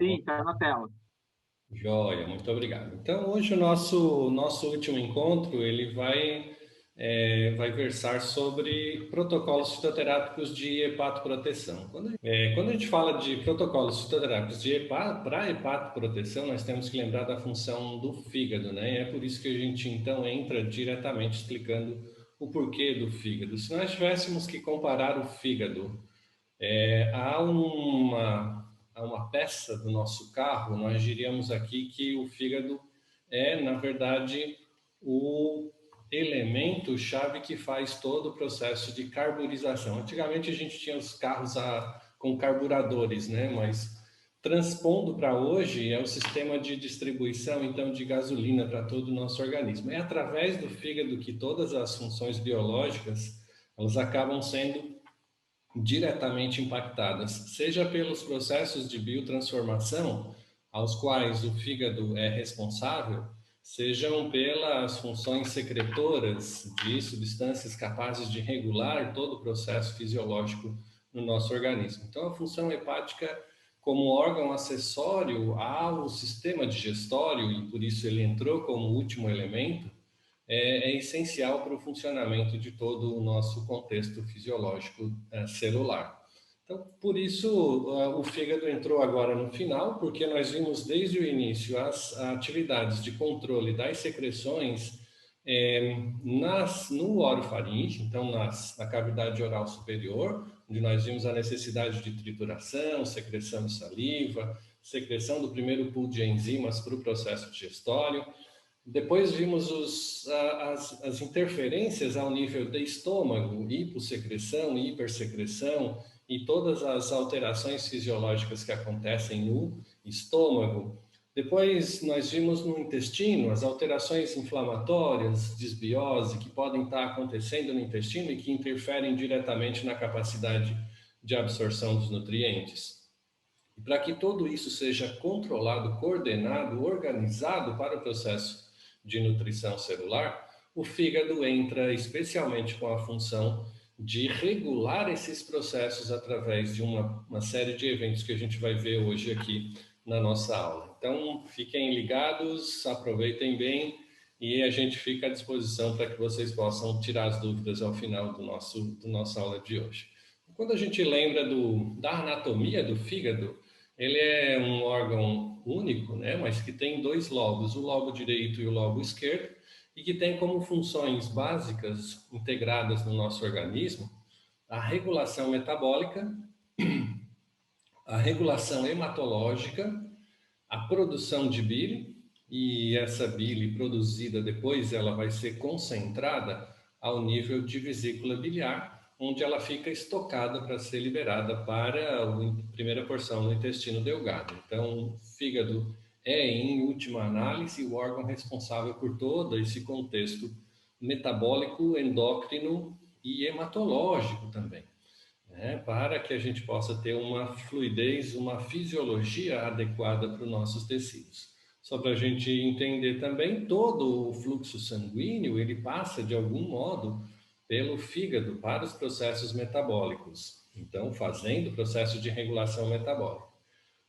Sim, está na tela. Joia, muito obrigado. Então, hoje o nosso último encontro, ele vai versar sobre protocolos fitoterápicos de hepatoproteção. Quando a gente fala de protocolos fitoterápicos para hepatoproteção, nós temos que lembrar da função do fígado, né? E é por isso que a gente, então, entra diretamente explicando o porquê do fígado. Se nós tivéssemos que comparar o fígado há uma peça do nosso carro, nós diríamos aqui que o fígado é, na verdade, o elemento-chave que faz todo o processo de carburização. Antigamente a gente tinha os carros com carburadores, né? Mas transpondo para hoje é o sistema de distribuição, então, de gasolina para todo o nosso organismo. É através do fígado que todas as funções biológicas elas acabam sendo diretamente impactadas, seja pelos processos de biotransformação aos quais o fígado é responsável, sejam pelas funções secretoras de substâncias capazes de regular todo o processo fisiológico no nosso organismo. Então, a função hepática, como órgão acessório ao sistema digestório, e por isso ele entrou como último elemento, é essencial para o funcionamento de todo o nosso contexto fisiológico celular. Então, por isso, o fígado entrou agora no final, porque nós vimos desde o início as atividades de controle das secreções no orofaringe, então na cavidade oral superior, onde nós vimos a necessidade de trituração, secreção de saliva, secreção do primeiro pool de enzimas para o processo digestório. Depois vimos as interferências ao nível do estômago, hipossecreção, hipersecreção e todas as alterações fisiológicas que acontecem no estômago. Depois nós vimos no intestino as alterações inflamatórias, desbiose, que podem estar acontecendo no intestino e que interferem diretamente na capacidade de absorção dos nutrientes. E para que tudo isso seja controlado, coordenado, organizado para o processo de nutrição celular, o fígado entra especialmente com a função de regular esses processos através de uma série de eventos que a gente vai ver hoje aqui na nossa aula. Então, fiquem ligados, aproveitem bem e a gente fica à disposição para que vocês possam tirar as dúvidas ao final do nossa aula de hoje. Quando a gente lembra da anatomia do fígado, ele é um órgão único, né, mas que tem dois lobos, o lobo direito e o lobo esquerdo, e que tem como funções básicas integradas no nosso organismo a regulação metabólica, a regulação hematológica, a produção de bile, e essa bile produzida depois ela vai ser concentrada ao nível de vesícula biliar, onde ela fica estocada para ser liberada para a primeira porção do intestino delgado. Então, o fígado é, em última análise, o órgão responsável por todo esse contexto metabólico, endócrino e hematológico também, né, para que a gente possa ter uma fluidez, uma fisiologia adequada para os nossos tecidos. Só para a gente entender também, todo o fluxo sanguíneo, ele passa de algum modo pelo fígado para os processos metabólicos, então fazendo o processo de regulação metabólica.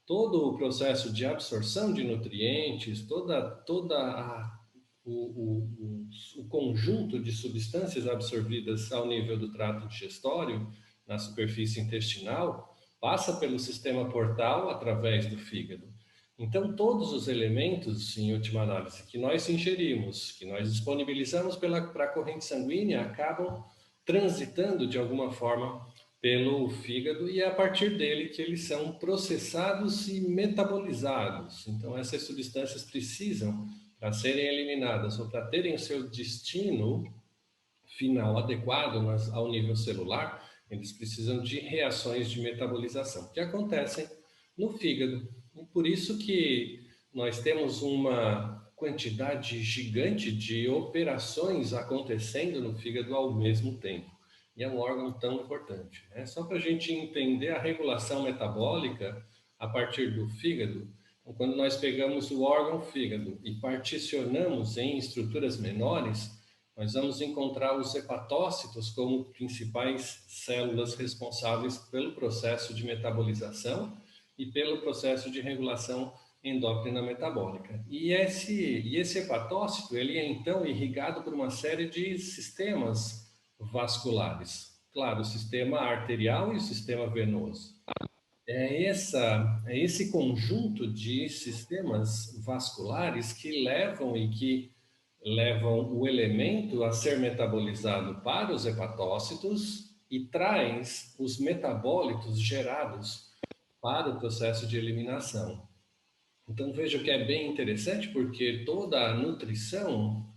Todo o processo de absorção de nutrientes, o conjunto de substâncias absorvidas ao nível do trato digestório, na superfície intestinal, passa pelo sistema portal através do fígado. Então, todos os elementos, em última análise, que nós ingerimos, que nós disponibilizamos para a corrente sanguínea, acabam transitando de alguma forma pelo fígado e é a partir dele que eles são processados e metabolizados. Então, essas substâncias precisam, para serem eliminadas ou para terem o seu destino final adequado ao nível celular, eles precisam de reações de metabolização que acontecem no fígado. E por isso que nós temos uma quantidade gigante de operações acontecendo no fígado ao mesmo tempo. E é um órgão tão importante, né? Só para a gente entender a regulação metabólica a partir do fígado, então, quando nós pegamos o órgão fígado e particionamos em estruturas menores, nós vamos encontrar os hepatócitos como principais células responsáveis pelo processo de metabolização e pelo processo de regulação endócrina metabólica. E esse hepatócito, ele é então irrigado por uma série de sistemas vasculares. Claro, o sistema arterial e o sistema venoso. É esse conjunto de sistemas vasculares que levam o elemento a ser metabolizado para os hepatócitos e traz os metabólitos gerados para o processo de eliminação. Então veja que é bem interessante porque toda a nutrição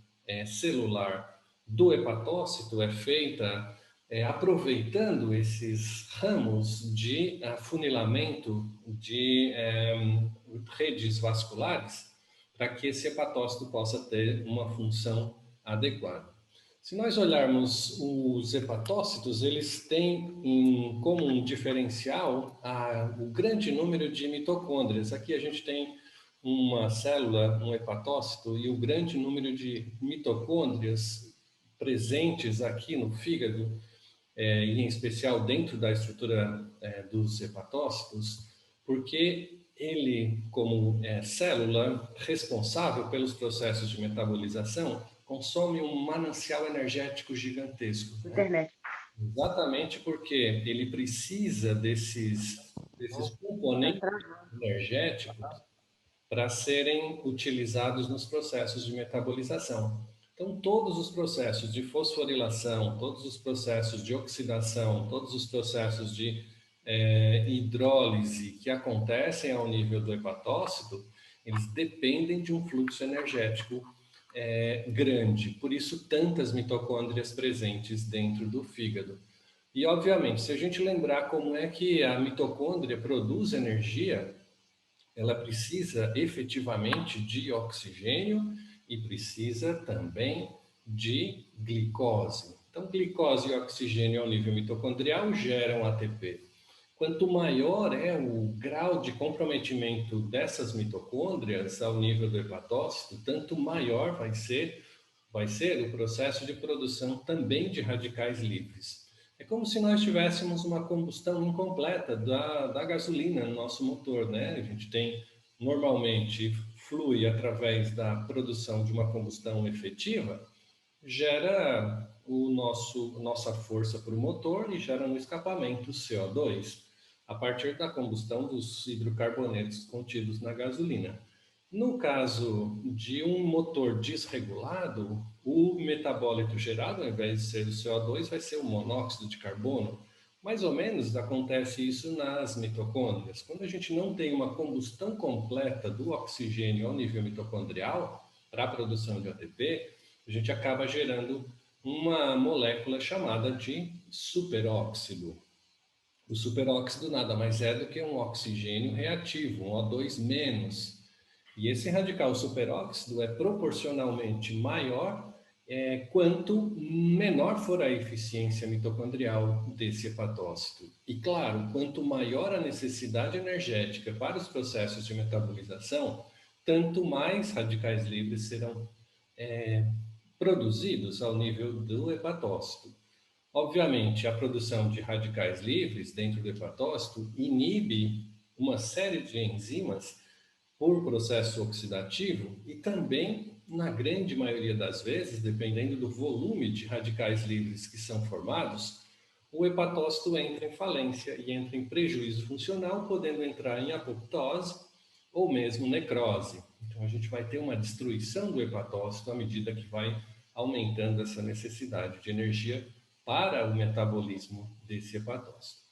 celular do hepatócito é feita aproveitando esses ramos de afunilamento de redes vasculares para que esse hepatócito possa ter uma função adequada. Se nós olharmos os hepatócitos, eles têm como um diferencial o grande número de mitocôndrias. Aqui a gente tem uma célula, um hepatócito, e o grande número de mitocôndrias presentes aqui no fígado, e em especial dentro da estrutura dos hepatócitos, porque ele, como célula responsável pelos processos de metabolização, consome um manancial energético gigantesco. Né? Exatamente porque ele precisa desses componentes energéticos para serem utilizados nos processos de metabolização. Então, todos os processos de fosforilação, todos os processos de oxidação, todos os processos de hidrólise que acontecem ao nível do hepatócito, eles dependem de um fluxo energético grande. Por isso, tantas mitocôndrias presentes dentro do fígado. E, obviamente, se a gente lembrar como é que a mitocôndria produz energia, ela precisa efetivamente de oxigênio e precisa também de glicose. Então, glicose e oxigênio ao nível mitocondrial geram ATP. Quanto maior é o grau de comprometimento dessas mitocôndrias ao nível do hepatócito, tanto maior vai ser o processo de produção também de radicais livres. É como se nós tivéssemos uma combustão incompleta da gasolina no nosso motor, né? A gente tem, normalmente, flui através da produção de uma combustão efetiva, gera nossa força para o motor e gera no escapamento CO2, a partir da combustão dos hidrocarbonetos contidos na gasolina. No caso de um motor desregulado, o metabólito gerado, ao invés de ser o CO2, vai ser o monóxido de carbono. Mais ou menos acontece isso nas mitocôndrias. Quando a gente não tem uma combustão completa do oxigênio ao nível mitocondrial para a produção de ATP, a gente acaba gerando uma molécula chamada de superóxido. O superóxido nada mais é do que um oxigênio reativo, um O2-. E esse radical superóxido é proporcionalmente maior quanto menor for a eficiência mitocondrial desse hepatócito. E claro, quanto maior a necessidade energética para os processos de metabolização, tanto mais radicais livres serão produzidos ao nível do hepatócito. Obviamente, a produção de radicais livres dentro do hepatócito inibe uma série de enzimas por processo oxidativo e também, na grande maioria das vezes, dependendo do volume de radicais livres que são formados, o hepatócito entra em falência e entra em prejuízo funcional, podendo entrar em apoptose ou mesmo necrose. Então, a gente vai ter uma destruição do hepatócito à medida que vai aumentando essa necessidade de energia para o metabolismo desse hepatócito.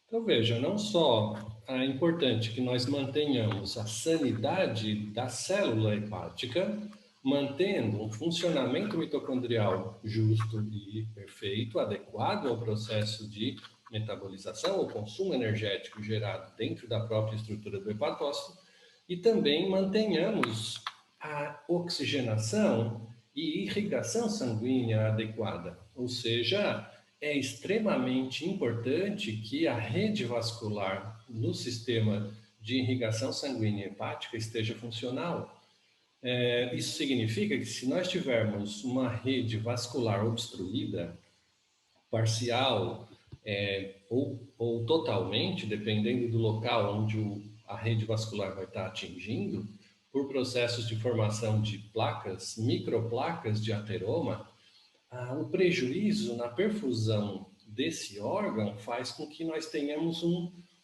Então, veja, não só é importante que nós mantenhamos a sanidade da célula hepática, mantendo um funcionamento mitocondrial justo e perfeito, adequado ao processo de metabolização ou consumo energético gerado dentro da própria estrutura do hepatócito, e também mantenhamos a oxigenação e irrigação sanguínea adequada, ou seja, é extremamente importante que a rede vascular no sistema de irrigação sanguínea hepática esteja funcional. Isso significa que se nós tivermos uma rede vascular obstruída, parcial ou totalmente, dependendo do local onde a rede vascular vai estar atingindo, por processos de formação de placas, microplacas de ateroma, o prejuízo na perfusão desse órgão faz com que nós tenhamos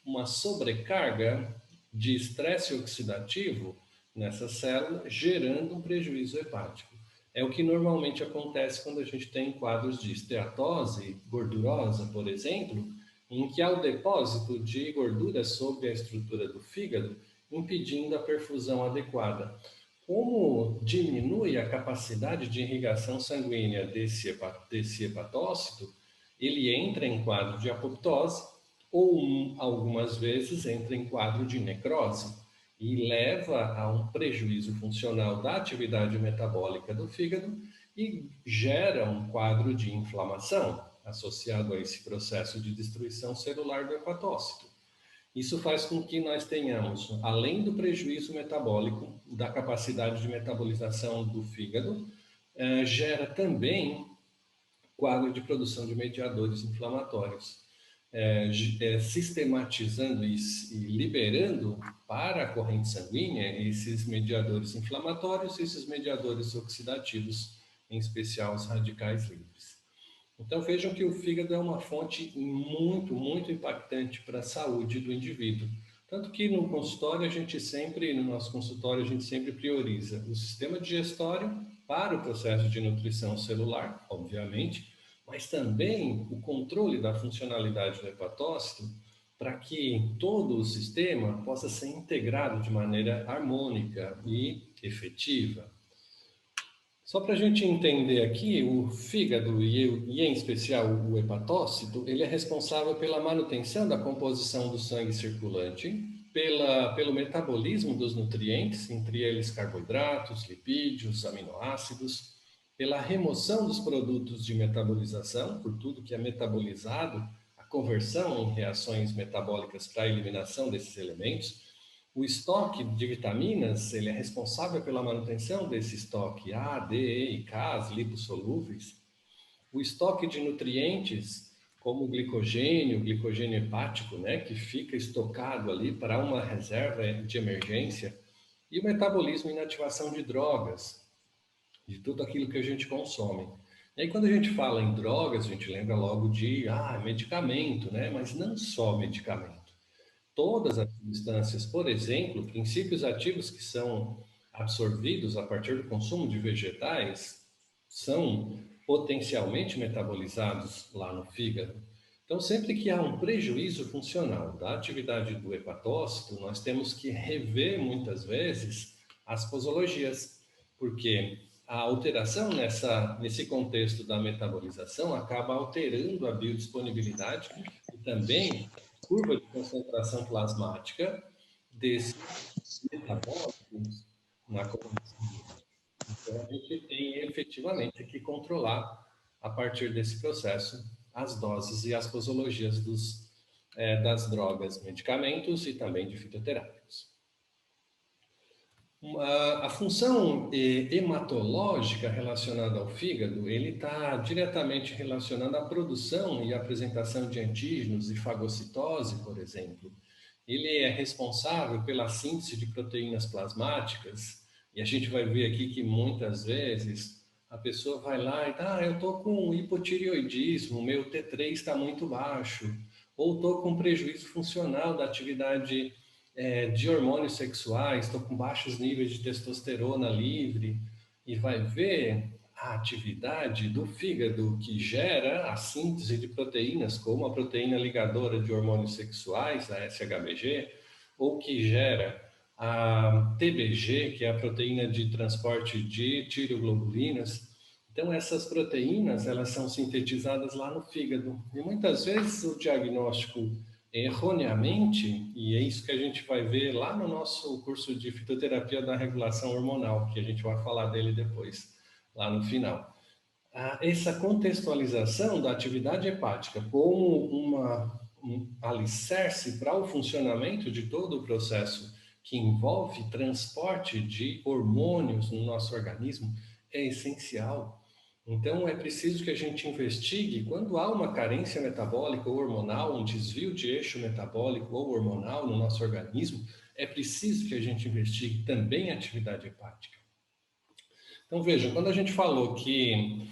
uma sobrecarga de estresse oxidativo nessa célula, gerando um prejuízo hepático. É o que normalmente acontece quando a gente tem quadros de esteatose gordurosa, por exemplo, em que há o depósito de gordura sobre a estrutura do fígado, impedindo a perfusão adequada. Como diminui a capacidade de irrigação sanguínea desse hepatócito, ele entra em quadro de apoptose ou, algumas vezes, entra em quadro de necrose e leva a um prejuízo funcional da atividade metabólica do fígado e gera um quadro de inflamação associado a esse processo de destruição celular do hepatócito. Isso faz com que nós tenhamos, além do prejuízo metabólico, da capacidade de metabolização do fígado, gera também quadro de produção de mediadores inflamatórios, sistematizando e liberando para a corrente sanguínea esses mediadores inflamatórios, esses mediadores oxidativos, em especial os radicais livres. Então vejam que o fígado é uma fonte muito, muito impactante para a saúde do indivíduo. Tanto que no nosso consultório, a gente sempre prioriza o sistema digestório para o processo de nutrição celular, obviamente, mas também o controle da funcionalidade do hepatócito para que todo o sistema possa ser integrado de maneira harmônica e efetiva. Só para a gente entender aqui, o fígado e em especial o hepatócito, ele é responsável pela manutenção da composição do sangue circulante, pelo metabolismo dos nutrientes, entre eles carboidratos, lipídios, aminoácidos, pela remoção dos produtos de metabolização, por tudo que é metabolizado, a conversão em reações metabólicas para a eliminação desses elementos. O estoque de vitaminas, ele é responsável pela manutenção desse estoque A, D, E e K, as lipossolúveis. O estoque de nutrientes, como o glicogênio hepático, né, que fica estocado ali para uma reserva de emergência. E o metabolismo e inativação de drogas, de tudo aquilo que a gente consome. E aí, quando a gente fala em drogas, a gente lembra logo de medicamento, né? Mas não só medicamento. Todas as substâncias, por exemplo, princípios ativos que são absorvidos a partir do consumo de vegetais, são potencialmente metabolizados lá no fígado. Então, sempre que há um prejuízo funcional da atividade do hepatócito, nós temos que rever muitas vezes as posologias, porque a alteração nesse contexto da metabolização acaba alterando a biodisponibilidade e também curva de concentração plasmática desses metabólitos na corrente. Então, a gente tem efetivamente que controlar, a partir desse processo, as doses e as posologias das drogas, medicamentos e também de fitoterápicos. A função hematológica relacionada ao fígado, ele está diretamente relacionado à produção e apresentação de antígenos e fagocitose, por exemplo. Ele é responsável pela síntese de proteínas plasmáticas, e a gente vai ver aqui que muitas vezes a pessoa vai lá e eu estou com hipotireoidismo, meu T3 está muito baixo, ou estou com prejuízo funcional da atividade de hormônios sexuais, estou com baixos níveis de testosterona livre, e vai ver a atividade do fígado que gera a síntese de proteínas, como a proteína ligadora de hormônios sexuais, a SHBG, ou que gera a TBG, que é a proteína de transporte de tireoglobulinas. Então, essas proteínas, elas são sintetizadas lá no fígado. E muitas vezes o diagnóstico erroneamente, e é isso que a gente vai ver lá no nosso curso de fitoterapia da regulação hormonal, que a gente vai falar dele depois, lá no final. Essa contextualização da atividade hepática como um alicerce para o funcionamento de todo o processo que envolve transporte de hormônios no nosso organismo é essencial. Então, é preciso que a gente investigue quando há uma carência metabólica ou hormonal, um desvio de eixo metabólico ou hormonal no nosso organismo, é preciso que a gente investigue também a atividade hepática. Então, vejam, quando a gente falou que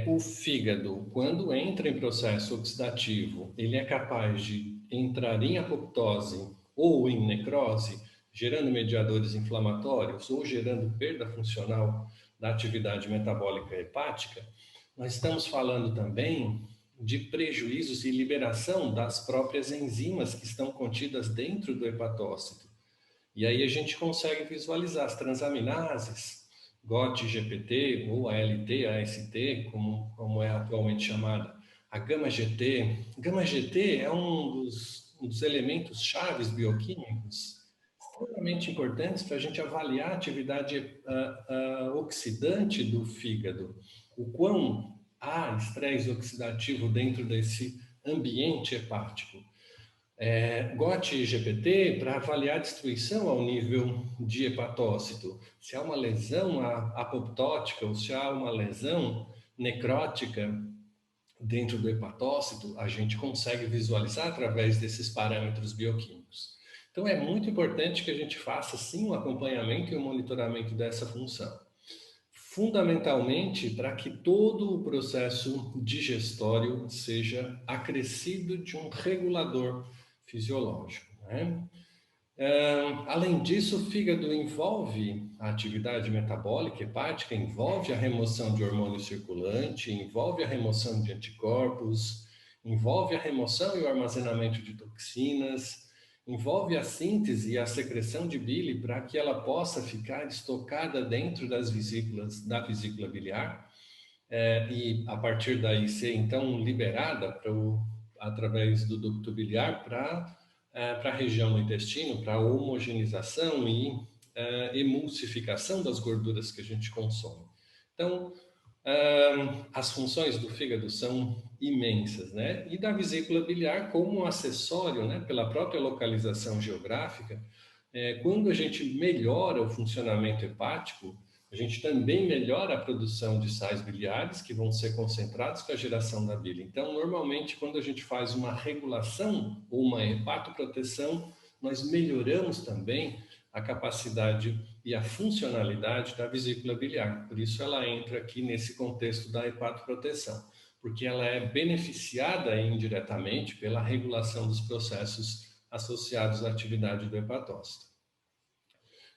o fígado, quando entra em processo oxidativo, ele é capaz de entrar em apoptose ou em necrose, gerando mediadores inflamatórios ou gerando perda funcional da atividade metabólica hepática, nós estamos falando também de prejuízos e liberação das próprias enzimas que estão contidas dentro do hepatócito. E aí a gente consegue visualizar as transaminases, GOT-GPT ou ALT, AST, como é atualmente chamada, a gama-GT. Gama-GT é um dos elementos chaves bioquímicos extremamente importantes para a gente avaliar a atividade oxidante do fígado, o quão há estresse oxidativo dentro desse ambiente hepático. GOT e GPT para avaliar a destruição ao nível de hepatócito. Se há uma lesão apoptótica ou se há uma lesão necrótica dentro do hepatócito, a gente consegue visualizar através desses parâmetros bioquímicos. Então, é muito importante que a gente faça, sim, um acompanhamento e um monitoramento dessa função. Fundamentalmente, para que todo o processo digestório seja acrescido de um regulador fisiológico, né? Além disso, o fígado envolve a atividade metabólica hepática, envolve a remoção de hormônio circulante, envolve a remoção de anticorpos, envolve a remoção e o armazenamento de toxinas, envolve a síntese e a secreção de bile para que ela possa ficar estocada dentro das vesículas, da vesícula biliar, e a partir daí ser então liberada através do ducto biliar para a região do intestino, para a homogeneização e emulsificação das gorduras que a gente consome. Então, as funções do fígado são imensas, né? E da vesícula biliar como um acessório, né? Pela própria localização geográfica, quando a gente melhora o funcionamento hepático, a gente também melhora a produção de sais biliares que vão ser concentrados com a geração da bile. Então, normalmente, quando a gente faz uma regulação ou uma hepatoproteção, nós melhoramos também a capacidade e a funcionalidade da vesícula biliar. Por isso, ela entra aqui nesse contexto da hepatoproteção, porque ela é beneficiada indiretamente pela regulação dos processos associados à atividade do hepatócito.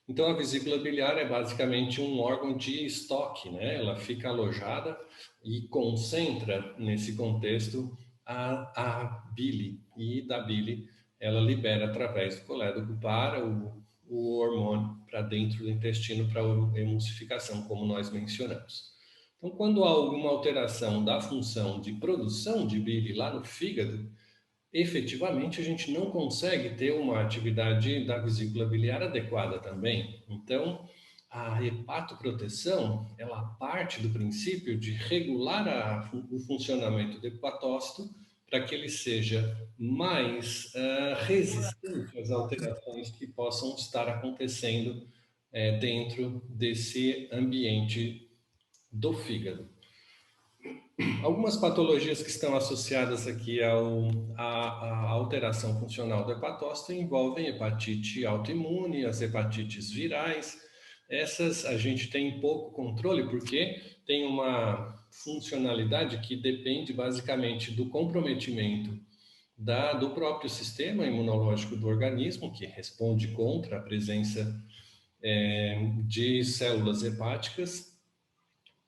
Então, a vesícula biliar é basicamente um órgão de estoque, né? Ela fica alojada e concentra, nesse contexto, a bile. E da bile, ela libera através do colédoco para o hormônio para dentro do intestino para a emulsificação, como nós mencionamos. Então, quando há alguma alteração da função de produção de bile lá no fígado, efetivamente a gente não consegue ter uma atividade da vesícula biliar adequada também. Então, a hepatoproteção, ela parte do princípio de regular o funcionamento do hepatócito para que ele seja mais resistente às alterações que possam estar acontecendo dentro desse ambiente do fígado. Algumas patologias que estão associadas aqui à alteração funcional do hepatócito envolvem hepatite autoimune, as hepatites virais. Essas a gente tem pouco controle porque tem uma funcionalidade que depende basicamente do comprometimento do próprio sistema imunológico do organismo, que responde contra a presença de células hepáticas.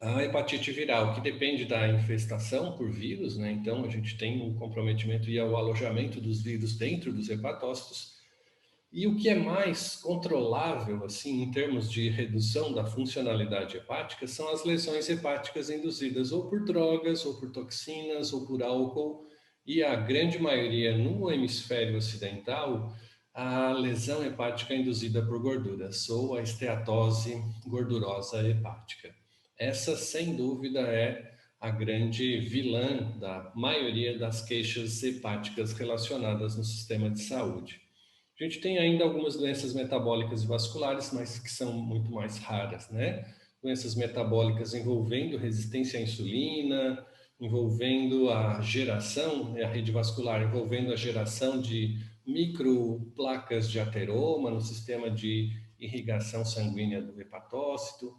A hepatite viral, que depende da infestação por vírus, né? Então, a gente tem o comprometimento e o alojamento dos vírus dentro dos hepatócitos. E o que é mais controlável, assim, em termos de redução da funcionalidade hepática, são as lesões hepáticas induzidas ou por drogas, ou por toxinas, ou por álcool, e a grande maioria no hemisfério ocidental, a lesão hepática induzida por gorduras, ou a esteatose gordurosa hepática. Essa, sem dúvida, é a grande vilã da maioria das queixas hepáticas relacionadas no sistema de saúde. A gente tem ainda algumas doenças metabólicas e vasculares, mas que são muito mais raras, né? doenças metabólicas envolvendo resistência à insulina, envolvendo a geração, a rede vascular, envolvendo a geração de microplacas de ateroma no sistema de irrigação sanguínea do hepatócito,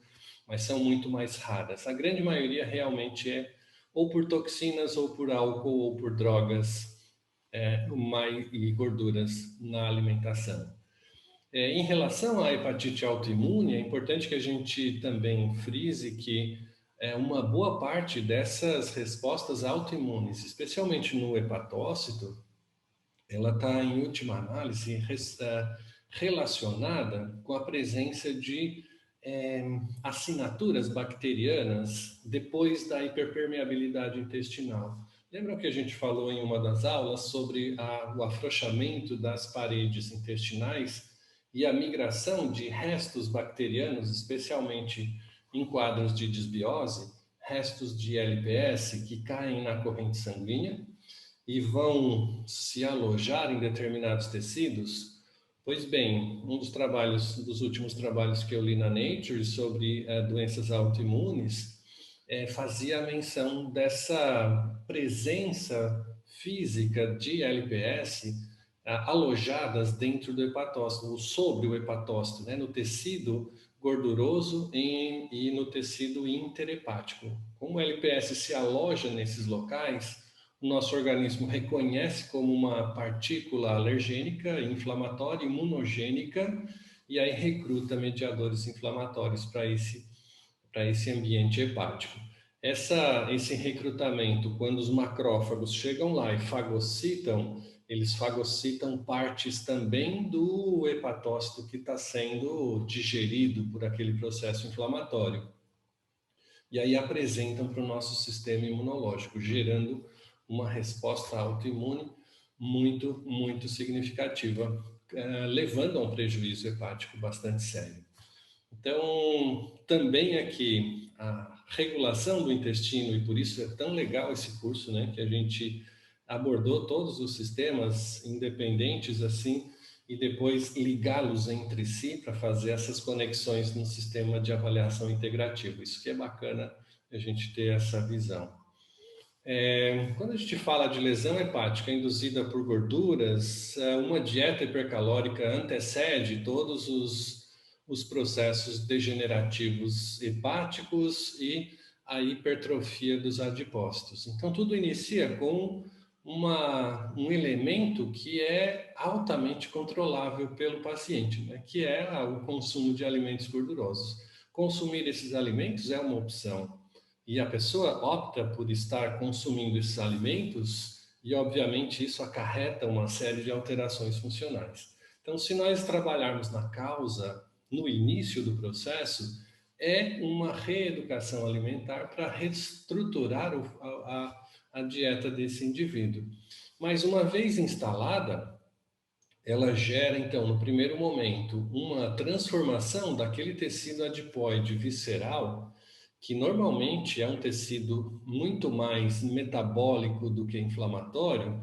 mas são muito mais raras. A grande maioria realmente é ou por toxinas, ou por álcool, ou por drogas e gorduras na alimentação. Em relação à hepatite autoimune, é importante que a gente também frise que uma boa parte dessas respostas autoimunes, especialmente no hepatócito, ela está, em última análise, relacionada com a presença de assinaturas bacterianas depois da hiperpermeabilidade intestinal. Lembram que a gente falou em uma das aulas sobre o afrouxamento das paredes intestinais e a migração de restos bacterianos, especialmente em quadros de disbiose, restos de LPS que caem na corrente sanguínea e vão se alojar em determinados tecidos? Pois bem, um dos últimos trabalhos que eu li na Nature sobre doenças autoimunes fazia menção dessa presença física de LPS alojadas dentro do hepatócito, ou sobre o hepatócito, né, no tecido gorduroso e no tecido interhepático. Como o LPS se aloja nesses locais, o nosso organismo reconhece como uma partícula alergênica, inflamatória, imunogênica, e aí recruta mediadores inflamatórios para esse ambiente hepático. Esse recrutamento, quando os macrófagos chegam lá e fagocitam, eles fagocitam partes também do hepatócito que está sendo digerido por aquele processo inflamatório. E aí apresentam para o nosso sistema imunológico, gerando uma resposta autoimune muito, muito significativa, levando a um prejuízo hepático bastante sério. Então, também aqui a regulação do intestino, e por isso é tão legal esse curso, né, que a gente abordou todos os sistemas independentes assim, e depois ligá-los entre si para fazer essas conexões no sistema de avaliação integrativo. Isso que é bacana a gente ter essa visão. Quando a gente fala de lesão hepática induzida por gorduras, uma dieta hipercalórica antecede todos os processos degenerativos hepáticos e a hipertrofia dos adipócitos. Então, tudo inicia com um elemento que é altamente controlável pelo paciente, né? Que é o consumo de alimentos gordurosos. Consumir esses alimentos é uma opção, e a pessoa opta por estar consumindo esses alimentos, e obviamente isso acarreta uma série de alterações funcionais. Então, se nós trabalharmos na causa, no início do processo, é uma reeducação alimentar para reestruturar a dieta desse indivíduo. Mas uma vez instalada, ela gera, então, no primeiro momento, uma transformação daquele tecido adipóide visceral, que normalmente é um tecido muito mais metabólico do que inflamatório,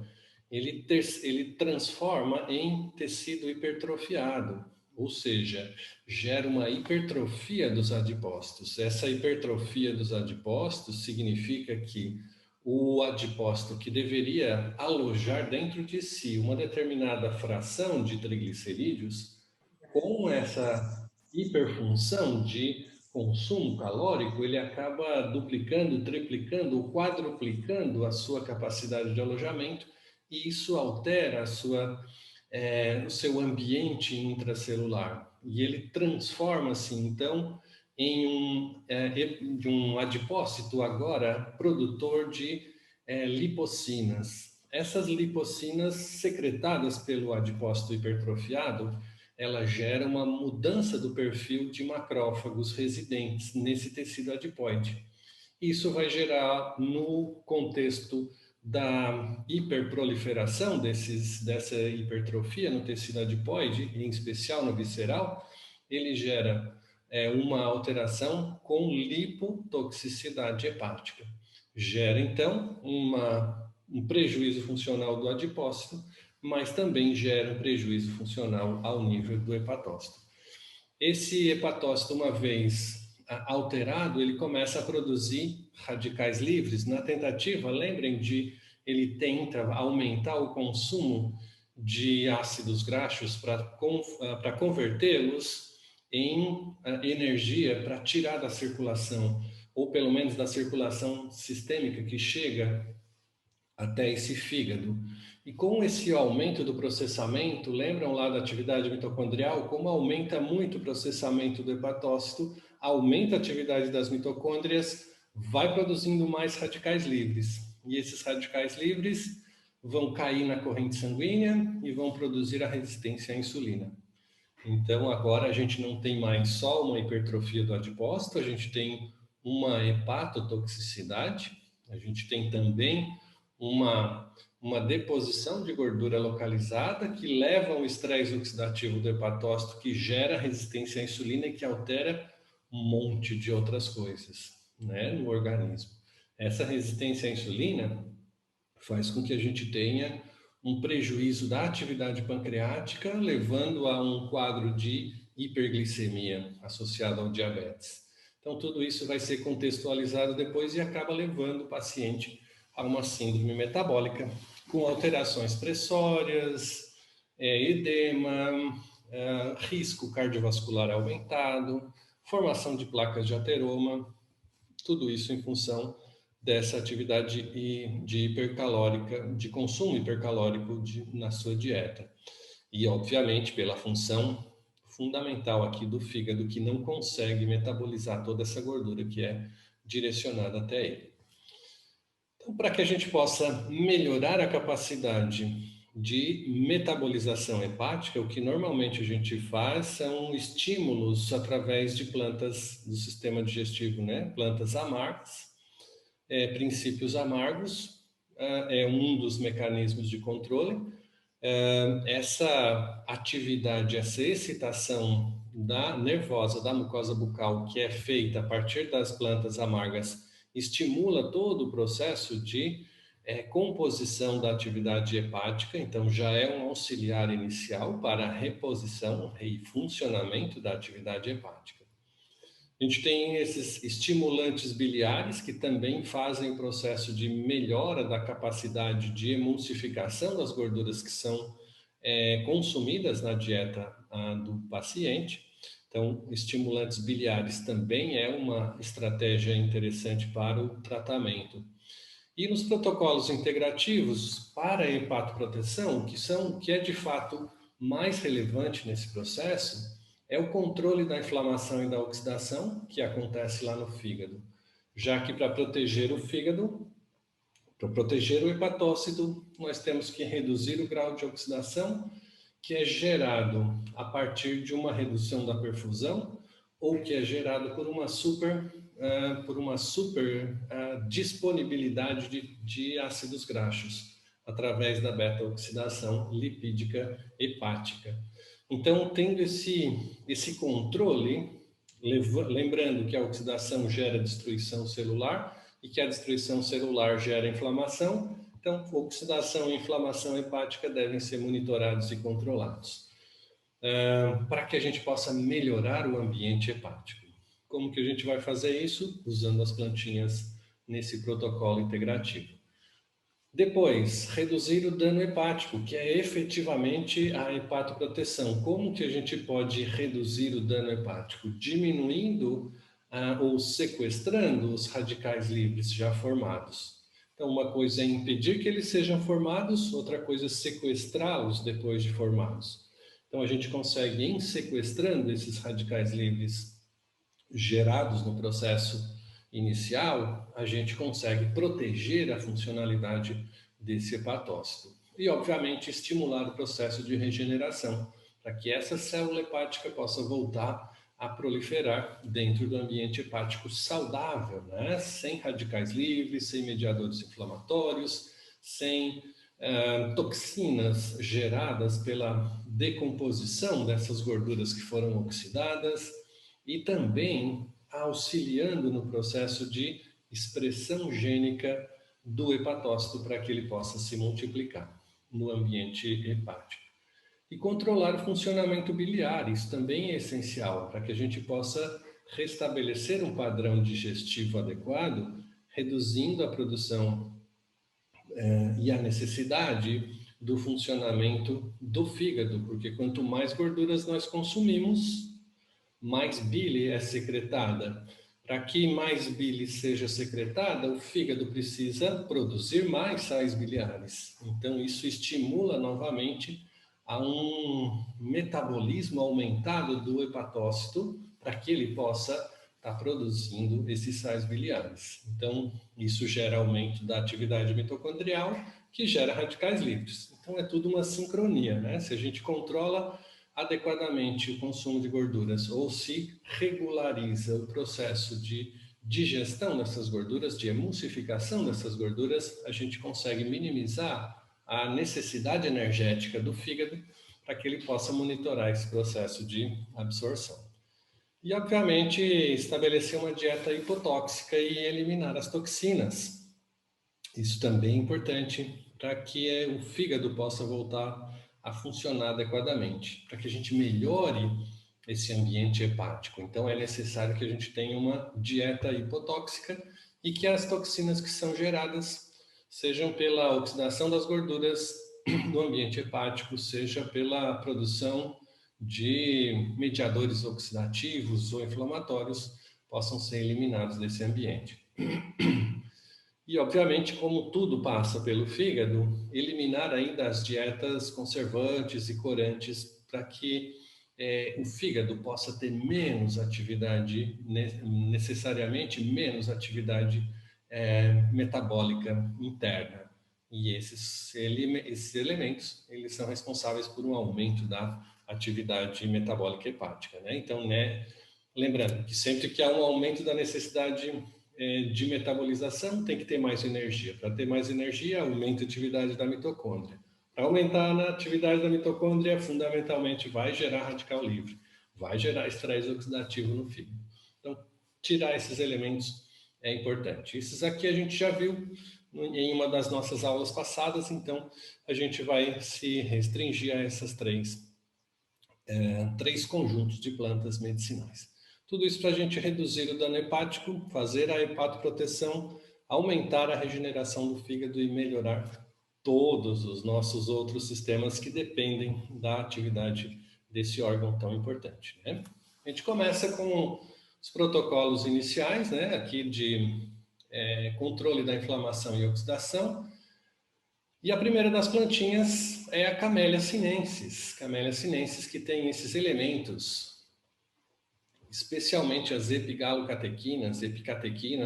ele transforma em tecido hipertrofiado, ou seja, gera uma hipertrofia dos adipócitos. Essa hipertrofia dos adipócitos significa que o adipócito, que deveria alojar dentro de si uma determinada fração de triglicerídeos, com essa hiperfunção de consumo calórico, ele acaba duplicando, triplicando ou quadruplicando a sua capacidade de alojamento, e isso altera o seu ambiente intracelular. E ele transforma-se, então, de um adipócito agora produtor de lipocinas. Essas lipocinas secretadas pelo adipócito hipertrofiado, ela gera uma mudança do perfil de macrófagos residentes nesse tecido adipóide. Isso vai gerar, no contexto da hiperproliferação dessa hipertrofia no tecido adipóide, em especial no visceral, ele gera uma alteração com lipotoxicidade hepática. Gera, então, um prejuízo funcional do adipócito, mas também gera um prejuízo funcional ao nível do hepatócito. Esse hepatócito, uma vez alterado, ele começa a produzir radicais livres. Na tentativa, lembrem ele tenta aumentar o consumo de ácidos graxos para convertê-los em energia para tirar da circulação, ou pelo menos da circulação sistêmica que chega até esse fígado. E com esse aumento do processamento, lembram lá da atividade mitocondrial, como aumenta muito o processamento do hepatócito, aumenta a atividade das mitocôndrias, vai produzindo mais radicais livres. E esses radicais livres vão cair na corrente sanguínea e vão produzir a resistência à insulina. Então, agora a gente não tem mais só uma hipertrofia do adipócito, a gente tem uma hepatotoxicidade, a gente tem também uma deposição de gordura localizada que leva ao estresse oxidativo do hepatócito, que gera resistência à insulina e que altera um monte de outras coisas, né, no organismo. Essa resistência à insulina faz com que a gente tenha um prejuízo da atividade pancreática, levando a um quadro de hiperglicemia associado ao diabetes. Então, tudo isso vai ser contextualizado depois e acaba levando o paciente a uma síndrome metabólica, com alterações pressórias, edema, risco cardiovascular aumentado, formação de placas de ateroma, tudo isso em função dessa atividade de hipercalórica, de consumo hipercalórico na sua dieta. E, obviamente, pela função fundamental aqui do fígado, que não consegue metabolizar toda essa gordura que é direcionada até ele. Então, para que a gente possa melhorar a capacidade de metabolização hepática, o que normalmente a gente faz são estímulos através de plantas do sistema digestivo, né? Plantas amargas, princípios amargos, é um dos mecanismos de controle. Essa atividade, essa excitação nervosa da mucosa bucal, que é feita a partir das plantas amargas, estimula todo o processo de composição da atividade hepática, então já é um auxiliar inicial para a reposição e funcionamento da atividade hepática. A gente tem esses estimulantes biliares que também fazem o processo de melhora da capacidade de emulsificação das gorduras que são consumidas na dieta do paciente. Então, estimulantes biliares também é uma estratégia interessante para o tratamento. E nos protocolos integrativos para a hepatoproteção, que é de fato mais relevante nesse processo, é o controle da inflamação e da oxidação que acontece lá no fígado. Já que para proteger o fígado, para proteger o hepatócito, nós temos que reduzir o grau de oxidação, que é gerado a partir de uma redução da perfusão ou que é gerado por uma super disponibilidade de ácidos graxos através da beta-oxidação lipídica hepática. Então, tendo esse controle, lembrando que a oxidação gera destruição celular e que a destruição celular gera inflamação, então, oxidação e inflamação hepática devem ser monitorados e controlados, para que a gente possa melhorar o ambiente hepático. Como que a gente vai fazer isso? Usando as plantinhas nesse protocolo integrativo. Depois, reduzir o dano hepático, que é efetivamente a hepatoproteção. Como que a gente pode reduzir o dano hepático? Diminuindo ou sequestrando os radicais livres já formados. Então, uma coisa é impedir que eles sejam formados, outra coisa é sequestrá-los depois de formados. Então, a gente consegue, em sequestrando esses radicais livres gerados no processo inicial, a gente consegue proteger a funcionalidade desse hepatócito. E, obviamente, estimular o processo de regeneração, para que essa célula hepática possa voltar a proliferar dentro do ambiente hepático saudável, né? Sem radicais livres, sem mediadores inflamatórios, sem toxinas geradas pela decomposição dessas gorduras que foram oxidadas e também auxiliando no processo de expressão gênica do hepatócito para que ele possa se multiplicar no ambiente hepático. E controlar o funcionamento biliar, isso também é essencial para que a gente possa restabelecer um padrão digestivo adequado, reduzindo a produção e a necessidade do funcionamento do fígado, porque quanto mais gorduras nós consumimos, mais bile é secretada. Para que mais bile seja secretada, o fígado precisa produzir mais sais biliares. Então, isso estimula novamente a um metabolismo aumentado do hepatócito para que ele possa estar produzindo esses sais biliares. Então, isso gera aumento da atividade mitocondrial, que gera radicais livres. Então, é tudo uma sincronia, né? Se a gente controla adequadamente o consumo de gorduras ou se regulariza o processo de digestão dessas gorduras, de emulsificação dessas gorduras, a gente consegue minimizar a necessidade energética do fígado para que ele possa monitorar esse processo de absorção. E, obviamente, estabelecer uma dieta hipotóxica e eliminar as toxinas. Isso também é importante para que o fígado possa voltar a funcionar adequadamente, para que a gente melhore esse ambiente hepático. Então, é necessário que a gente tenha uma dieta hipotóxica e que as toxinas que são geradas sejam pela oxidação das gorduras do ambiente hepático, seja pela produção de mediadores oxidativos ou inflamatórios, possam ser eliminados desse ambiente. E, obviamente, como tudo passa pelo fígado, eliminar ainda as dietas conservantes e corantes para que o fígado possa ter menos atividade, necessariamente menos atividade metabólica interna. E esses elementos, eles são responsáveis por um aumento da atividade metabólica hepática, né? Então, né, lembrando que sempre que há um aumento da necessidade de metabolização, tem que ter mais energia. Para ter mais energia, aumenta a atividade da mitocôndria. Para aumentar a atividade da mitocôndria, fundamentalmente vai gerar radical livre, vai gerar estresse oxidativo no fígado. Então, tirar esses elementos é importante. Esses aqui a gente já viu em uma das nossas aulas passadas, então a gente vai se restringir a essas três conjuntos de plantas medicinais. Tudo isso para a gente reduzir o dano hepático, fazer a hepatoproteção, aumentar a regeneração do fígado e melhorar todos os nossos outros sistemas que dependem da atividade desse órgão tão importante, né? A gente começa com os protocolos iniciais, né, aqui de controle da inflamação e oxidação. E a primeira das plantinhas é a Camellia sinensis. Camellia sinensis que tem esses elementos, especialmente as epigalocatequinas, a epigalocatequina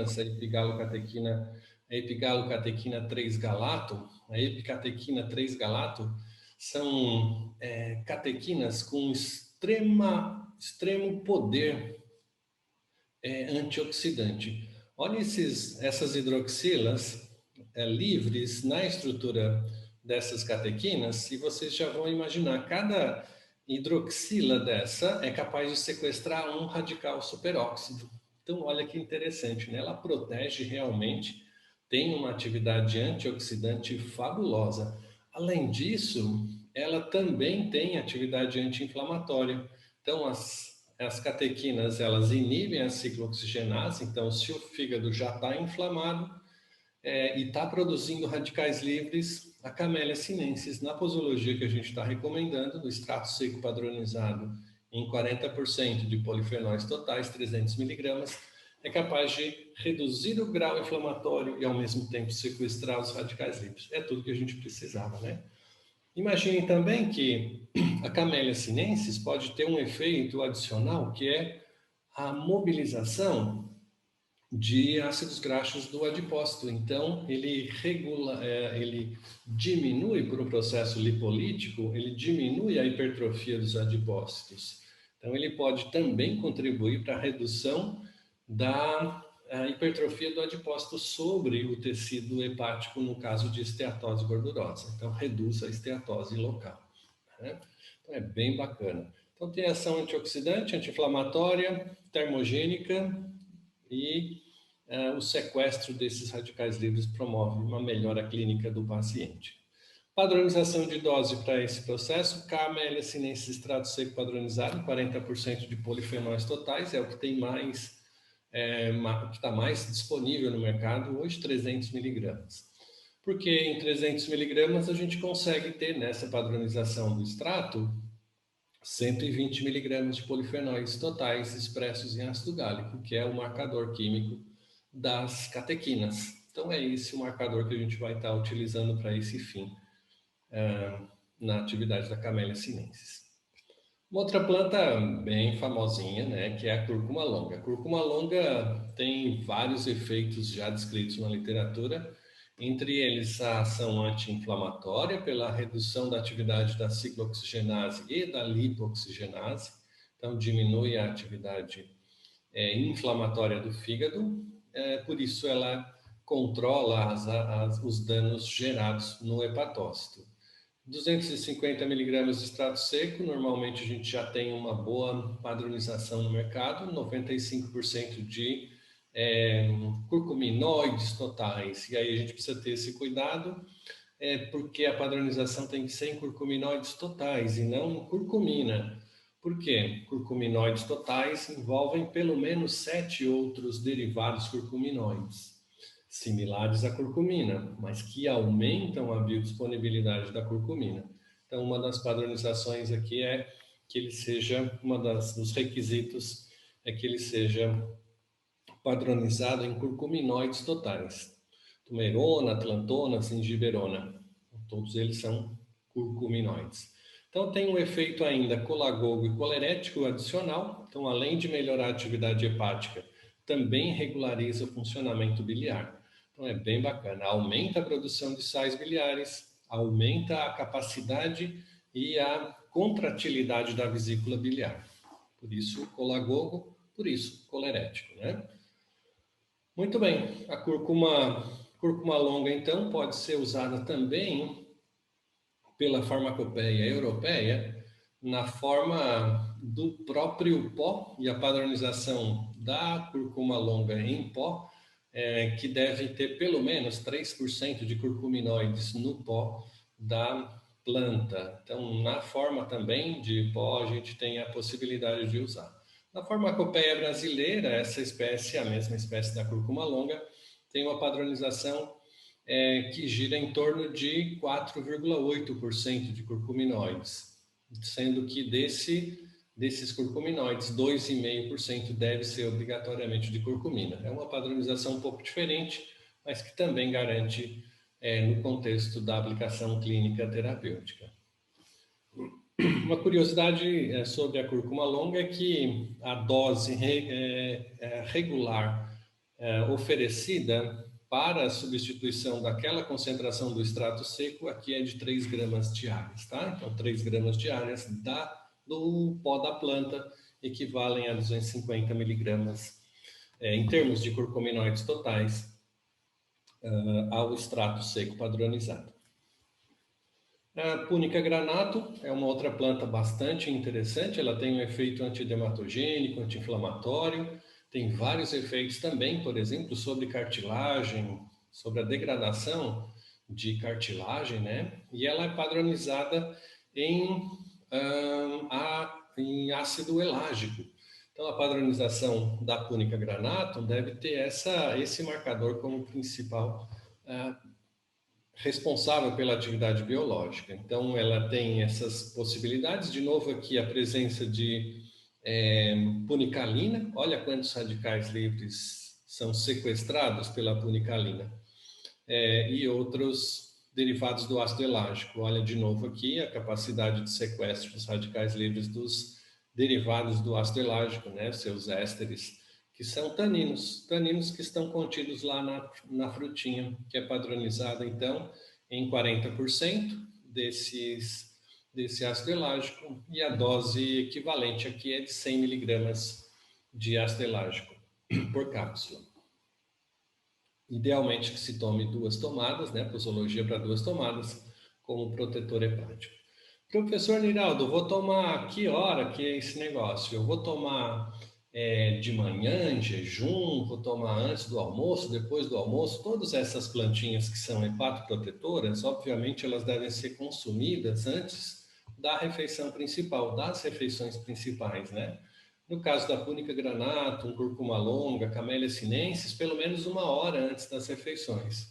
3-galato, a epicatequina 3-galato, são catequinas com extremo poder antioxidante. Olha essas hidroxilas livres na estrutura dessas catequinas e vocês já vão imaginar, cada hidroxila dessa é capaz de sequestrar um radical superóxido. Então, olha que interessante, né? Ela protege realmente, tem uma atividade antioxidante fabulosa. Além disso, ela também tem atividade anti-inflamatória. Então, as catequinas, elas inibem a ciclooxigenase, então se o fígado já está inflamado e está produzindo radicais livres, a Camellia sinensis, na posologia que a gente está recomendando, no extrato seco padronizado em 40% de polifenóis totais, 300 miligramas, é capaz de reduzir o grau inflamatório e ao mesmo tempo sequestrar os radicais livres. É tudo que a gente precisava, né? Imaginem também que a Camellia sinensis pode ter um efeito adicional, que é a mobilização de ácidos graxos do adipócito. Então, ele ele diminui por um processo lipolítico, ele diminui a hipertrofia dos adipócitos. Então, ele pode também contribuir para a redução da hipertrofia do adipócito sobre o tecido hepático no caso de esteatose gordurosa. Então, reduz a esteatose local, né? Então, é bem bacana. Então, tem ação antioxidante, anti-inflamatória, termogênica e o sequestro desses radicais livres promove uma melhora clínica do paciente. Padronização de dose para esse processo, Camellia sinensis extrato seco padronizado, 40% de polifenóis totais, é o que tem mais, que está mais disponível no mercado hoje, 300 miligramas. Porque em 300 miligramas a gente consegue ter nessa padronização do extrato 120 miligramas de polifenóis totais expressos em ácido gálico, que é o marcador químico das catequinas. Então é esse o marcador que a gente vai estar utilizando para esse fim na atividade da Camellia sinensis. Uma outra planta bem famosinha, né, que é a cúrcuma longa. A cúrcuma longa tem vários efeitos já descritos na literatura, entre eles a ação anti-inflamatória pela redução da atividade da ciclooxigenase e da lipoxigenase, então diminui a atividade inflamatória do fígado, por isso ela controla os danos gerados no hepatócito. 250 miligramas de extrato seco, normalmente a gente já tem uma boa padronização no mercado, 95% de curcuminoides totais. E aí a gente precisa ter esse cuidado, porque a padronização tem que ser em curcuminoides totais e não em curcumina. Por quê? Curcuminoides totais envolvem pelo menos 7 outros derivados curcuminoides similares à curcumina, mas que aumentam a biodisponibilidade da curcumina. Então, uma das padronizações aqui é que ele seja, dos requisitos é que ele seja padronizado em curcuminoides totais. Tumerona, atlantona, zingiberona, todos eles são curcuminoides. Então, tem um efeito ainda colagogo e colerético adicional. Então, além de melhorar a atividade hepática, também regulariza o funcionamento biliar. Então, é bem bacana. Aumenta a produção de sais biliares, aumenta a capacidade e a contratilidade da vesícula biliar. Por isso, colagogo, por isso, colerético, né? Muito bem. A cúrcuma longa, então, pode ser usada também pela farmacopeia europeia na forma do próprio pó e a padronização da cúrcuma longa em pó, que deve ter pelo menos 3% de curcuminoides no pó da planta. Então, na forma também de pó, a gente tem a possibilidade de usar. Na farmacopeia brasileira, essa espécie, a mesma espécie da cúrcuma longa, tem uma padronização que gira em torno de 4,8% de curcuminoides, sendo que desses curcuminoides, 2,5% deve ser obrigatoriamente de curcumina. É uma padronização um pouco diferente, mas que também garante no contexto da aplicação clínica terapêutica. Uma curiosidade sobre a cúrcuma longa é que a dose regular oferecida para a substituição daquela concentração do extrato seco aqui é de 3 gramas diárias, tá? Então, 3 gramas diárias do pó da planta equivalem a 250 miligramas em termos de curcuminoides totais ao extrato seco padronizado. A Punica granato é uma outra planta bastante interessante, ela tem um efeito antidermatogênico, anti-inflamatório, tem vários efeitos também, por exemplo, sobre cartilagem, sobre a degradação de cartilagem, né? E ela é padronizada em ácido elágico. Então, a padronização da Punica granatum deve ter esse marcador como principal responsável pela atividade biológica. Então, ela tem essas possibilidades. De novo, aqui a presença de punicalina. Olha quantos radicais livres são sequestrados pela punicalina. E outros derivados do ácido elágico. Olha de novo aqui a capacidade de sequestro dos radicais livres dos derivados do ácido elágico, né? Seus ésteres, que são taninos que estão contidos lá na frutinha, que é padronizada, então, em 40% desse ácido elágico, e a dose equivalente aqui é de 100 miligramas de ácido elágico por cápsula. Idealmente que se tome 2 tomadas, né, posologia para 2 tomadas, como protetor hepático. Professor Niraldo, vou tomar que hora que é esse negócio? Eu vou tomar de manhã, em jejum, vou tomar antes do almoço, depois do almoço. Todas essas plantinhas que são hepatoprotetoras, obviamente elas devem ser consumidas antes da refeição principal, das refeições principais, né? No caso da Punica granatum, Curcuma longa, Camellia sinensis, pelo menos 1 hora antes das refeições.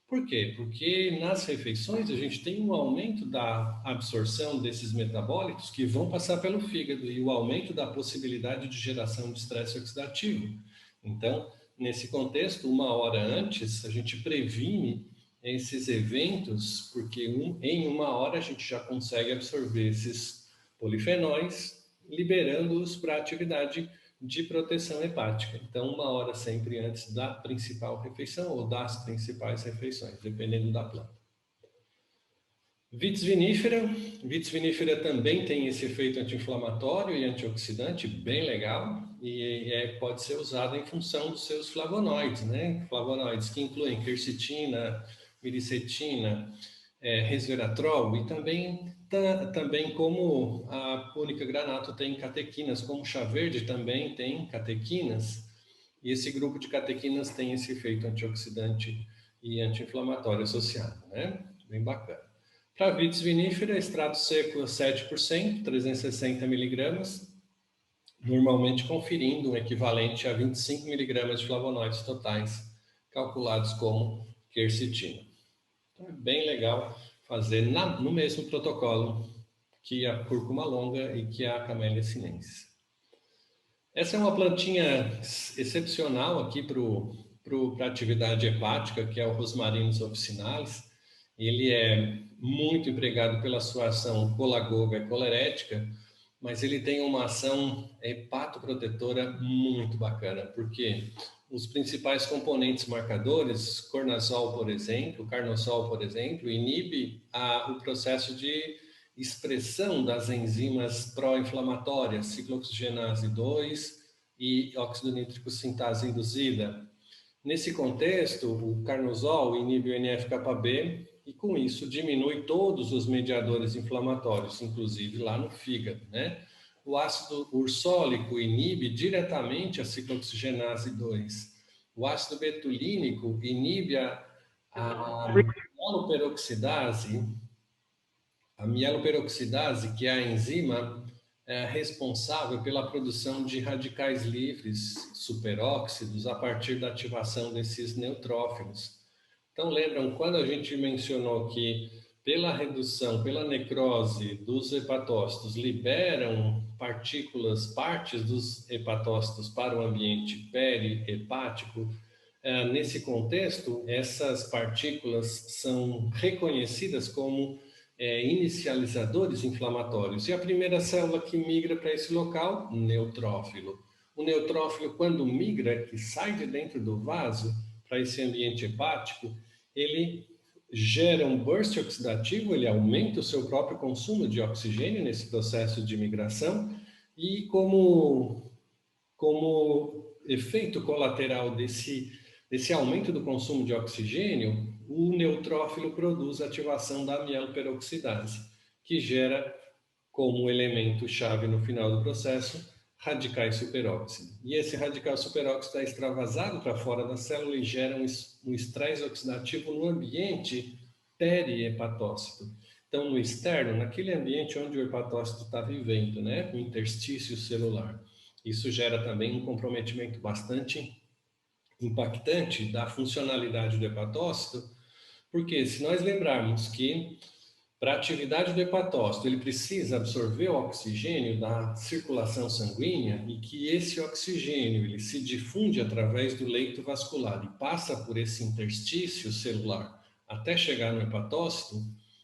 Por quê? Porque nas refeições a gente tem um aumento da absorção desses metabólitos que vão passar pelo fígado e o aumento da possibilidade de geração de estresse oxidativo. Então, nesse contexto, 1 hora antes, a gente previne esses eventos, porque em 1 hora a gente já consegue absorver esses polifenóis, liberando-os para a atividade de proteção hepática. Então, 1 hora sempre antes da principal refeição ou das principais refeições, dependendo da planta. Vitis vinifera. Vitis vinifera também tem esse efeito anti-inflamatório e antioxidante bem legal e pode ser usado em função dos seus flavonoides, né? Flavonoides que incluem quercetina, miricetina, resveratrol e também como a Punica granatum tem catequinas, como o chá verde também tem catequinas, e esse grupo de catequinas tem esse efeito antioxidante e anti-inflamatório associado, né? Bem bacana. Para vitis vinifera, extrato seco 7%, 360 miligramas, normalmente conferindo um equivalente a 25 miligramas de flavonoides totais, calculados como quercetina. Então, é bem legal fazer no mesmo protocolo que a cúrcuma longa e que a Camellia sinensis. Essa é uma plantinha excepcional aqui para a atividade hepática, que é o Rosmarinus officinalis. Ele é muito empregado pela sua ação colagoga e colerética, mas ele tem uma ação hepatoprotetora muito bacana, porque os principais componentes marcadores, cortisol, por exemplo, carnosol, por exemplo, inibe o processo de expressão das enzimas pró-inflamatórias, ciclooxigenase 2 e óxido nítrico sintase induzida. Nesse contexto, o carnosol inibe o NF-κB e, com isso, diminui todos os mediadores inflamatórios, inclusive lá no fígado, né? O ácido ursólico inibe diretamente a ciclooxigenase 2. O ácido betulínico inibe a mieloperoxidase, que é a enzima responsável pela produção de radicais livres superóxidos a partir da ativação desses neutrófilos. Então, lembram quando a gente mencionou que pela redução, pela necrose dos hepatócitos, liberam partes dos hepatócitos para o ambiente perihepático. Nesse contexto, essas partículas são reconhecidas como inicializadores inflamatórios. E a primeira célula que migra para esse local, neutrófilo. O neutrófilo, quando migra, que sai de dentro do vaso para esse ambiente hepático, ele gera um burst oxidativo, ele aumenta o seu próprio consumo de oxigênio nesse processo de migração e como efeito colateral desse aumento do consumo de oxigênio, o neutrófilo produz a ativação da mieloperoxidase, que gera como elemento chave no final do processo radicais superóxido. E esse radical superóxido é extravasado para fora da célula e gera um estresse oxidativo no ambiente perihepatócito. Então, no externo, naquele ambiente onde o hepatócito está vivendo, né, o interstício celular. Isso gera também um comprometimento bastante impactante da funcionalidade do hepatócito, porque se nós lembrarmos que para a atividade do hepatócito ele precisa absorver o oxigênio da circulação sanguínea e que esse oxigênio ele se difunde através do leito vascular e passa por esse interstício celular até chegar no hepatócito,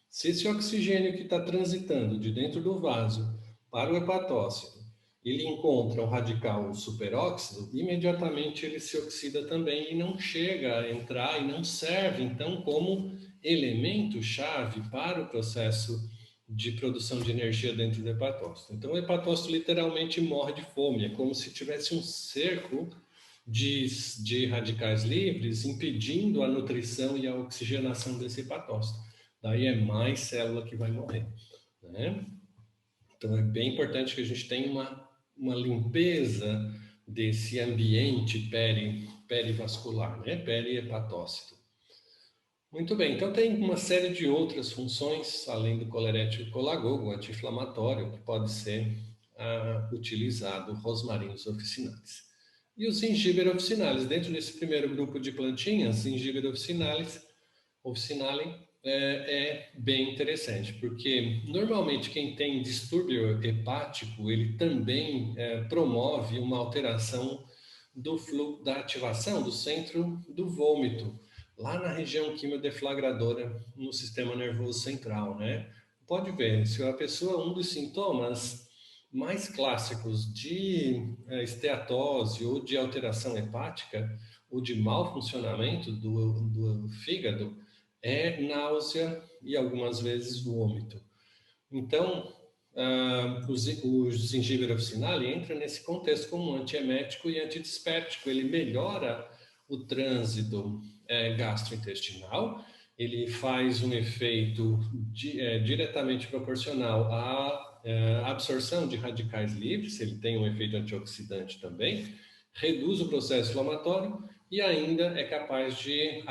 se esse oxigênio que está transitando de dentro do vaso para o hepatócito ele encontra o radical superóxido, imediatamente ele se oxida também e não chega a entrar e não serve, então, como elemento-chave para o processo de produção de energia dentro do hepatócito. Então, o hepatócito literalmente morre de fome, é como se tivesse um cerco de radicais livres impedindo a nutrição e a oxigenação desse hepatócito. Daí é mais célula que vai morrer, né? Então, é bem importante que a gente tenha uma limpeza desse ambiente perivascular, né? Perihepatócito. Muito bem, então tem uma série de outras funções, além do colerético colagogo, anti-inflamatório, que pode ser utilizado, rosmarinus officinalis. E o Zingiber officinalis, dentro desse primeiro grupo de plantinhas, Zingiber officinalis é bem interessante, porque normalmente quem tem distúrbio hepático, ele também promove uma alteração do fluxo, da ativação do centro do vômito, lá na região quimiodeflagradora no sistema nervoso central, né? Pode ver, se a pessoa, um dos sintomas mais clássicos de esteatose ou de alteração hepática ou de mau funcionamento do fígado é náusea e algumas vezes vômito. Então, o Zingiber officinale entra nesse contexto como antiemético e antidispéptico. Ele melhora o trânsito gastrointestinal, ele faz um efeito diretamente proporcional à absorção de radicais livres, ele tem um efeito antioxidante também, reduz o processo inflamatório e ainda é capaz de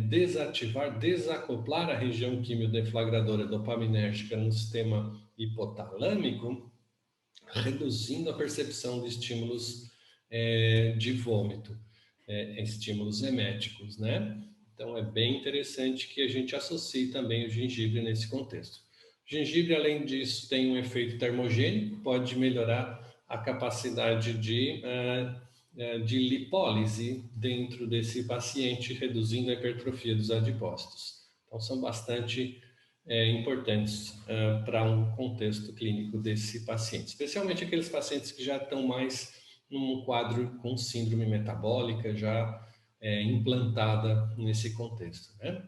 desativar, desacoplar a região quimiodeflagradora dopaminérgica no sistema hipotalâmico, reduzindo a percepção de estímulos de vômito, estímulos eméticos, né? Então é bem interessante que a gente associe também o gengibre nesse contexto. O gengibre, além disso, tem um efeito termogênico, pode melhorar a capacidade de lipólise dentro desse paciente, reduzindo a hipertrofia dos adipócitos. Então, são bastante importantes para um contexto clínico desse paciente, especialmente aqueles pacientes que já estão mais num quadro com síndrome metabólica já implantada nesse contexto, né?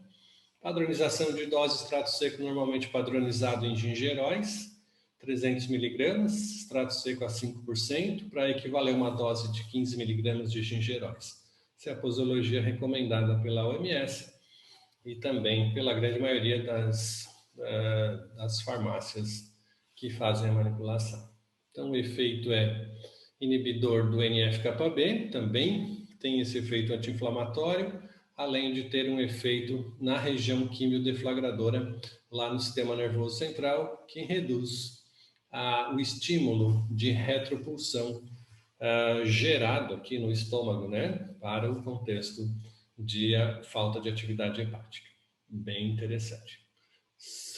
Padronização de dose, extrato seco normalmente padronizado em gingeróis, 300 miligramas, extrato seco a 5%, para equivaler a uma dose de 15 miligramas de gingeróis. Essa é a posologia recomendada pela OMS e também pela grande maioria das farmácias que fazem a manipulação. Então, o efeito é inibidor do NF-κB, também tem esse efeito anti-inflamatório, além de ter um efeito na região quimiodeflagradora, lá no sistema nervoso central, que reduz o estímulo de retropulsão gerado aqui no estômago, né, para o contexto de falta de atividade hepática. Bem interessante.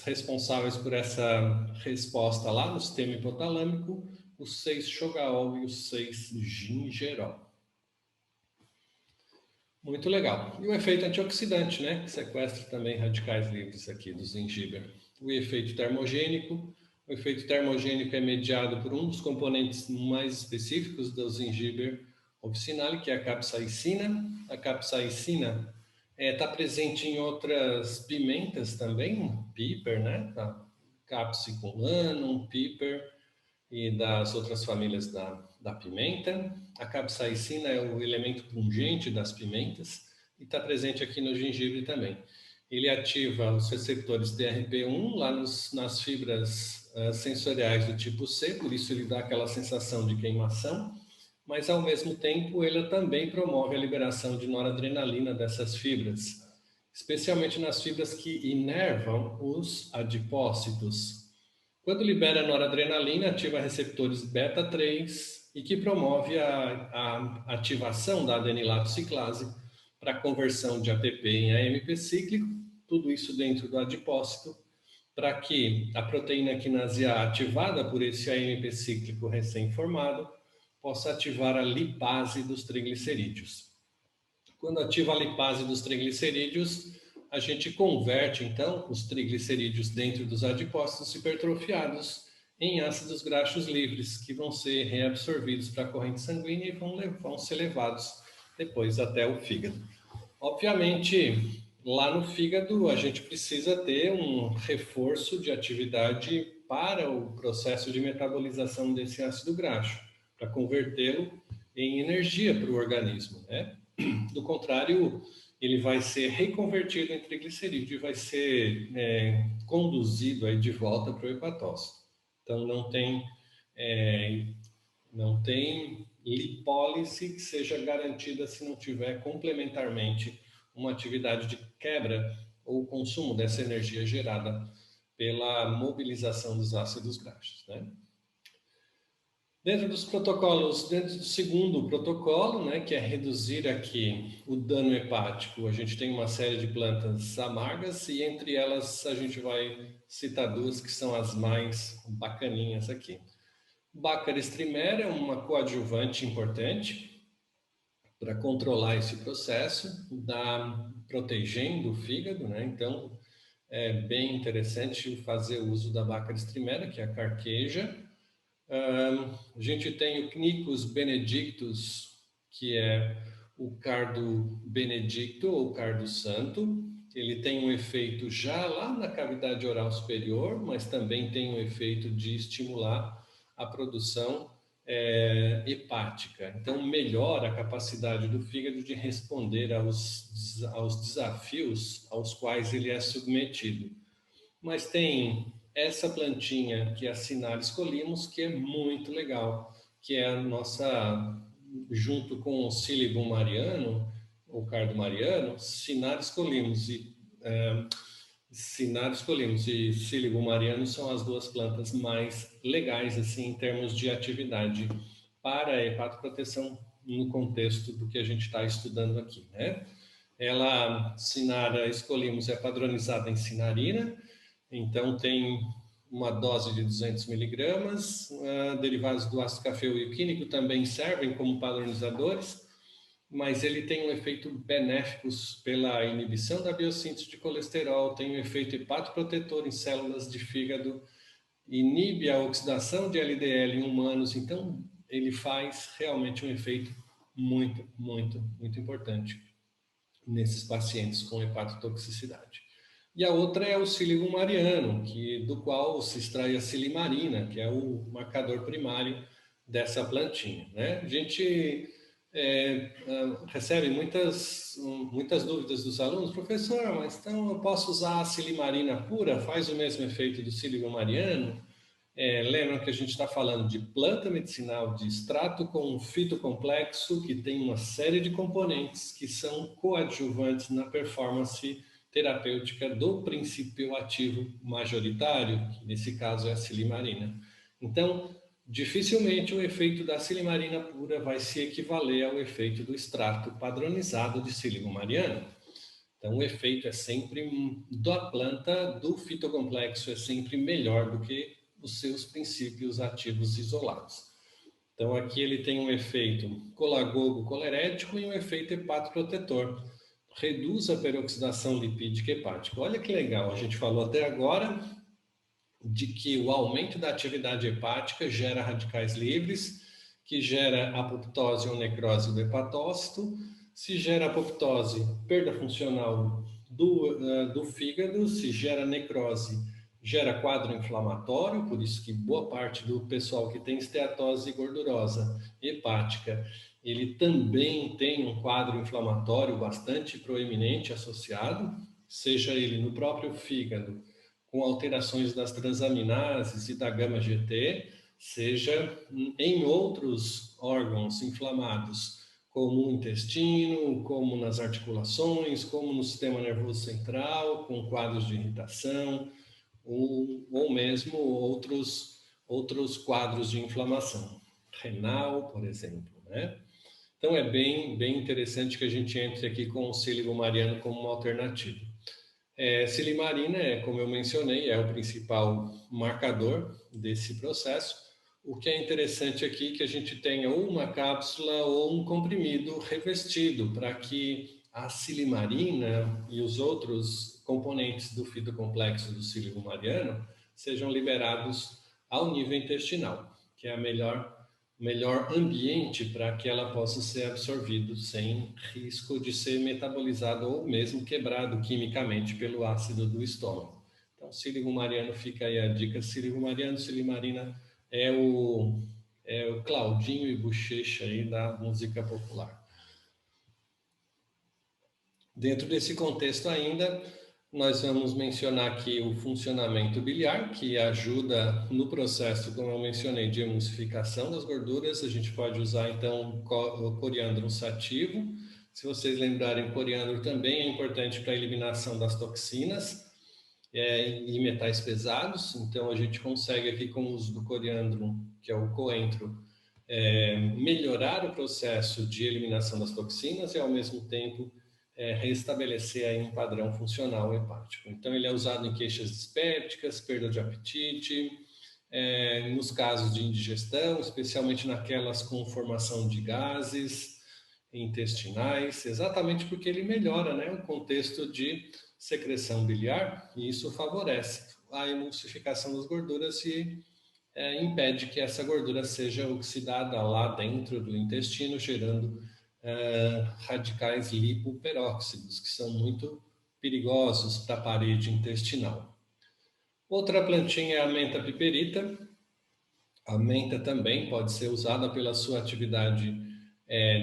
Responsáveis por essa resposta lá no sistema hipotalâmico, o 6-chogaol e o 6-gingerol. Muito legal. E o efeito antioxidante, né? Que sequestra também radicais livres aqui do Zingiber. O efeito termogênico. O efeito termogênico é mediado por um dos componentes mais específicos do Zingiber officinale, que é a capsaicina. A capsaicina está presente em outras pimentas também, piper, né? Capsiculanum, piper e das outras famílias da pimenta. A capsaicina é o elemento pungente das pimentas e está presente aqui no gengibre também. Ele ativa os receptores DRP1 lá nas fibras sensoriais do tipo C, por isso ele dá aquela sensação de queimação, mas ao mesmo tempo ele também promove a liberação de noradrenalina dessas fibras, especialmente nas fibras que inervam os adipócitos. Quando libera noradrenalina, ativa receptores beta-3 e que promove a ativação da adenilato ciclase para a conversão de ATP em AMP cíclico, tudo isso dentro do adipócito, para que a proteína quinase A ativada por esse AMP cíclico recém-formado possa ativar a lipase dos triglicerídeos. Quando ativa a lipase dos triglicerídeos, a gente converte, então, os triglicerídeos dentro dos adipócitos hipertrofiados em ácidos graxos livres, que vão ser reabsorvidos para a corrente sanguínea e vão ser levados depois até o fígado. Obviamente, lá no fígado, a gente precisa ter um reforço de atividade para o processo de metabolização desse ácido graxo, para convertê-lo em energia para o organismo, né? Do contrário, ele vai ser reconvertido em triglicerídeo e vai ser conduzido aí de volta para o hepatócito. Então, não tem lipólise que seja garantida se não tiver complementarmente uma atividade de quebra ou consumo dessa energia gerada pela mobilização dos ácidos graxos, né? Dentro dos protocolos, dentro do segundo protocolo, né, que é reduzir aqui o dano hepático, a gente tem uma série de plantas amargas e entre elas a gente vai citar duas que são as mais bacaninhas aqui. Baccharis trimera é uma coadjuvante importante para controlar esse processo, protegendo o fígado, né? Então é bem interessante fazer o uso da Baccharis trimera, que é a carqueja. A gente tem o Quinquus benedictus, que é o cardo benedicto ou cardo santo. Ele tem um efeito já lá na cavidade oral superior, mas também tem um efeito de estimular a produção hepática. Então, melhora a capacidade do fígado de responder aos desafios aos quais ele é submetido. Mas tem essa plantinha que é a Cinaris colimus, que é muito legal, que é a nossa, junto com o Siligum mariano, o cardo mariano, Cinaris colimus e Siligum mariano são as duas plantas mais legais assim em termos de atividade para a hepatoproteção no contexto do que a gente está estudando aqui, né? Cinaris colimus é padronizada em cinarina, então tem uma dose de 200 miligramas, derivados do ácido cafeoilquínico também servem como padronizadores, mas ele tem um efeito benéfico pela inibição da biossíntese de colesterol, tem um efeito hepatoprotetor em células de fígado, inibe a oxidação de LDL em humanos, então ele faz realmente um efeito muito, muito, muito importante nesses pacientes com hepatotoxicidade. E a outra é o Siligum mariano, do qual se extrai a silimarina, que é o marcador primário dessa plantinha, né? A gente recebe muitas dúvidas dos alunos, professor, mas então eu posso usar a silimarina pura? Faz o mesmo efeito do Siligum mariano? Lembram que a gente está falando de planta medicinal de extrato com fitocomplexo, que tem uma série de componentes que são coadjuvantes na performance terapêutica do princípio ativo majoritário, que nesse caso é a silimarina. Então, dificilmente o efeito da silimarina pura vai se equivaler ao efeito do extrato padronizado de Siligum mariano. Então, o efeito é sempre da planta, do fitocomplexo, é sempre melhor do que os seus princípios ativos isolados. Então, aqui ele tem um efeito colagogo colerético e um efeito hepatoprotetor. Reduz a peroxidação lipídica hepática. Olha que legal, a gente falou até agora de que o aumento da atividade hepática gera radicais livres, que gera apoptose ou necrose do hepatócito. Se gera apoptose, perda funcional do fígado, se gera necrose, gera quadro inflamatório, por isso que boa parte do pessoal que tem esteatose gordurosa hepática, ele também tem um quadro inflamatório bastante proeminente associado, seja ele no próprio fígado, com alterações das transaminases e da gama-GT, seja em outros órgãos inflamados, como o intestino, como nas articulações, como no sistema nervoso central, com quadros de irritação, ou mesmo outros quadros de inflamação, renal, por exemplo, né? Então, é bem interessante que a gente entre aqui com o Siligum mariano como uma alternativa. Silimarina, como eu mencionei, é o principal marcador desse processo. O que é interessante aqui é que a gente tenha ou uma cápsula ou um comprimido revestido para que a silimarina e os outros componentes do fitocomplexo do Siligum mariano sejam liberados ao nível intestinal, que é a melhor ambiente para que ela possa ser absorvida sem risco de ser metabolizado ou mesmo quebrado quimicamente pelo ácido do estômago. Então, Siligum mariano, fica aí a dica. Siligum mariano, silimarina é o Claudinho e Bochecha aí da música popular. Dentro desse contexto ainda, Nós vamos mencionar aqui o funcionamento biliar, que ajuda no processo, como eu mencionei, de emulsificação das gorduras. A gente pode usar, então, o coriandro sativo. Se vocês lembrarem, o coriandro também é importante para a eliminação das toxinas e metais pesados. Então, a gente consegue aqui, com o uso do coriandro, que é o coentro, melhorar o processo de eliminação das toxinas e, ao mesmo tempo, restabelecer aí um padrão funcional hepático. Então, ele é usado em queixas dispépticas, perda de apetite, nos casos de indigestão, especialmente naquelas com formação de gases intestinais, exatamente porque ele melhora, né, o contexto de secreção biliar e isso favorece a emulsificação das gorduras e impede que essa gordura seja oxidada lá dentro do intestino, gerando radicais lipoperóxidos, que são muito perigosos para a parede intestinal. Outra plantinha é a menta piperita. A menta também pode ser usada pela sua atividade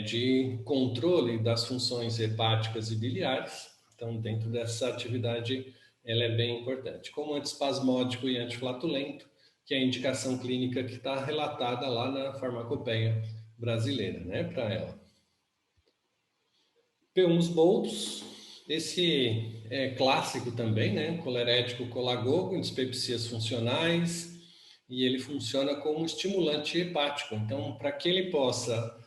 de controle das funções hepáticas e biliares. Então, dentro dessa atividade, ela é bem importante. Como antiespasmódico e antiflatulento, que é a indicação clínica que está relatada lá na farmacopeia brasileira, né, para ela. P1 boldos, esse é clássico também, né? Colerético colagogo, dispepsias funcionais, e ele funciona como estimulante hepático. Então, para que ele possa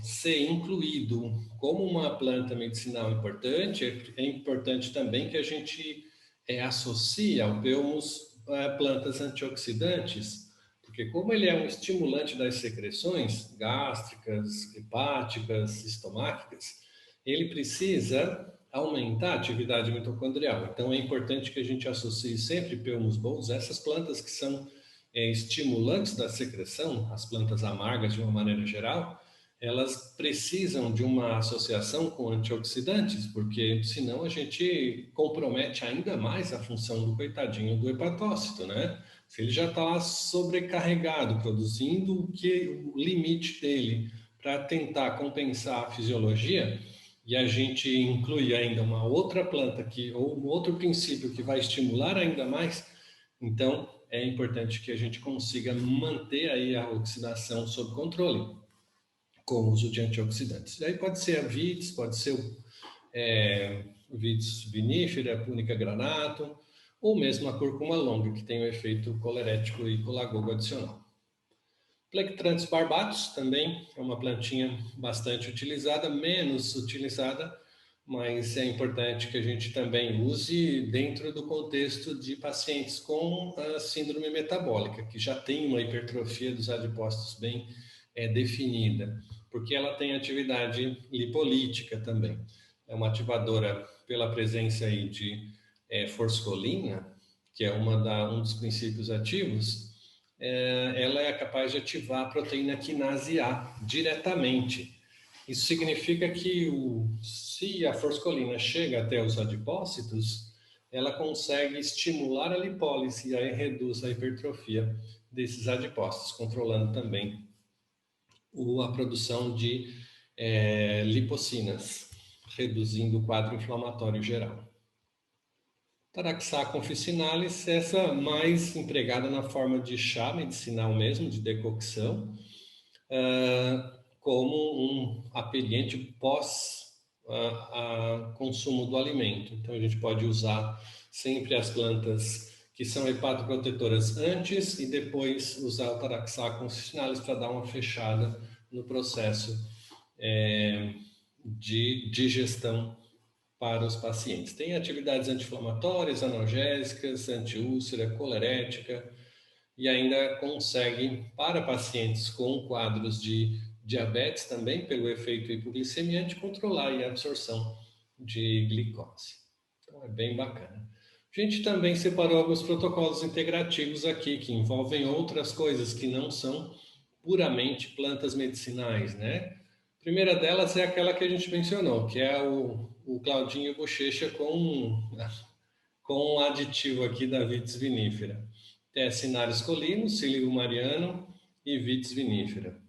ser incluído como uma planta medicinal importante, é importante também que a gente associe ao P1 plantas antioxidantes, porque como ele é um estimulante das secreções gástricas, hepáticas, estomáquicas, ele precisa aumentar a atividade mitocondrial. Então, é importante que a gente associe sempre P1 bons, essas plantas que são estimulantes da secreção, as plantas amargas de uma maneira geral, elas precisam de uma associação com antioxidantes, porque senão a gente compromete ainda mais a função do coitadinho do hepatócito, né? Se ele já está sobrecarregado, produzindo o limite dele para tentar compensar a fisiologia, e a gente inclui ainda uma outra planta ou um outro princípio que vai estimular ainda mais, então é importante que a gente consiga manter aí a oxidação sob controle, com o uso de antioxidantes. Aí pode ser a vites, pode ser o vites vinífera, púnica granatum, ou mesmo a cúrcuma longa, que tem o efeito colerético e colagogo adicional. Plectranthus barbatus também é uma plantinha bastante utilizada, menos utilizada, mas é importante que a gente também use dentro do contexto de pacientes com a síndrome metabólica, que já tem uma hipertrofia dos adipócitos bem definida, porque ela tem atividade lipolítica também. É uma ativadora pela presença aí de forscolina, que é um dos princípios ativos. Ela é capaz de ativar a proteína quinase A diretamente. Isso significa que se a forscolina chega até os adipócitos, ela consegue estimular a lipólise e aí reduz a hipertrofia desses adipócitos, controlando também a produção de lipocinas, reduzindo o quadro inflamatório geral. Taraxacum officinalis, essa mais empregada na forma de chá medicinal mesmo, de decocção, como um aperiente pós consumo do alimento. Então, a gente pode usar sempre as plantas que são hepatoprotetoras antes e depois usar o Taraxacum officinalis para dar uma fechada no processo de digestão para os pacientes. Tem atividades anti-inflamatórias, analgésicas, antiúlcera, colerética e ainda consegue, para pacientes com quadros de diabetes também, pelo efeito hipoglicemiante, controlar a absorção de glicose. Então é bem bacana. A gente também separou alguns protocolos integrativos aqui, que envolvem outras coisas que não são puramente plantas medicinais, né? A primeira delas é aquela que a gente mencionou, que é o Claudinho Bochecha com um aditivo aqui da Vitis vinífera. Cinários colinos, Cíligo mariano e Vitis vinífera.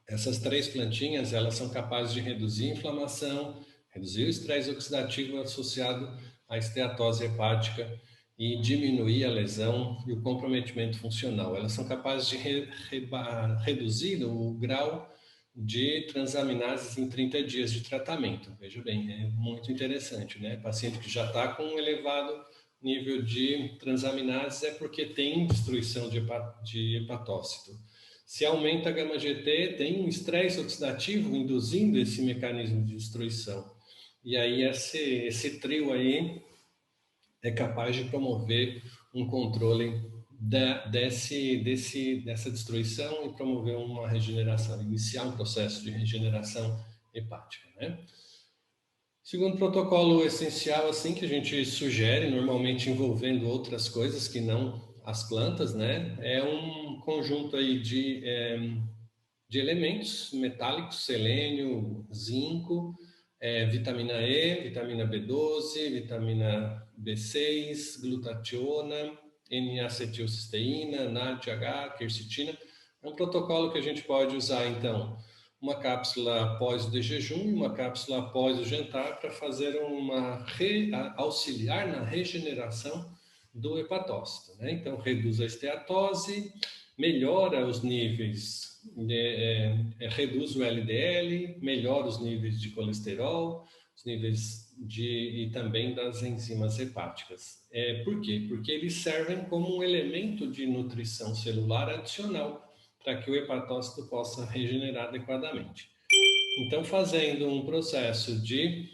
Essas três plantinhas, elas são capazes de reduzir a inflamação, reduzir o estresse oxidativo associado a esteatose hepática e diminuir a lesão e o comprometimento funcional. Elas são capazes de reduzir o grau de transaminases em 30 dias de tratamento. Veja bem, é muito interessante, né? Paciente que já está com um elevado nível de transaminases é porque tem destruição de hepatócito. Se aumenta a gama-GT, tem um estresse oxidativo induzindo esse mecanismo de destruição. E aí esse trio aí é capaz de promover um controle dessa destruição e promover uma regeneração, iniciar um processo de regeneração hepática, né? Segundo protocolo essencial, assim, que a gente sugere, normalmente envolvendo outras coisas que não as plantas, né? É um conjunto aí de elementos metálicos, selênio, zinco, vitamina E, vitamina B12, vitamina B6, glutationa, N-acetilcisteína, NADH, quercetina. É um protocolo que a gente pode usar, então, uma cápsula após o de jejum e uma cápsula após o jantar para fazer auxiliar na regeneração do hepatócito, né? Então, reduz a esteatose, melhora os níveis, reduz o LDL, melhora os níveis de colesterol, os níveis e também das enzimas hepáticas. Por quê? Porque eles servem como um elemento de nutrição celular adicional para que o hepatócito possa regenerar adequadamente. Então, fazendo um processo de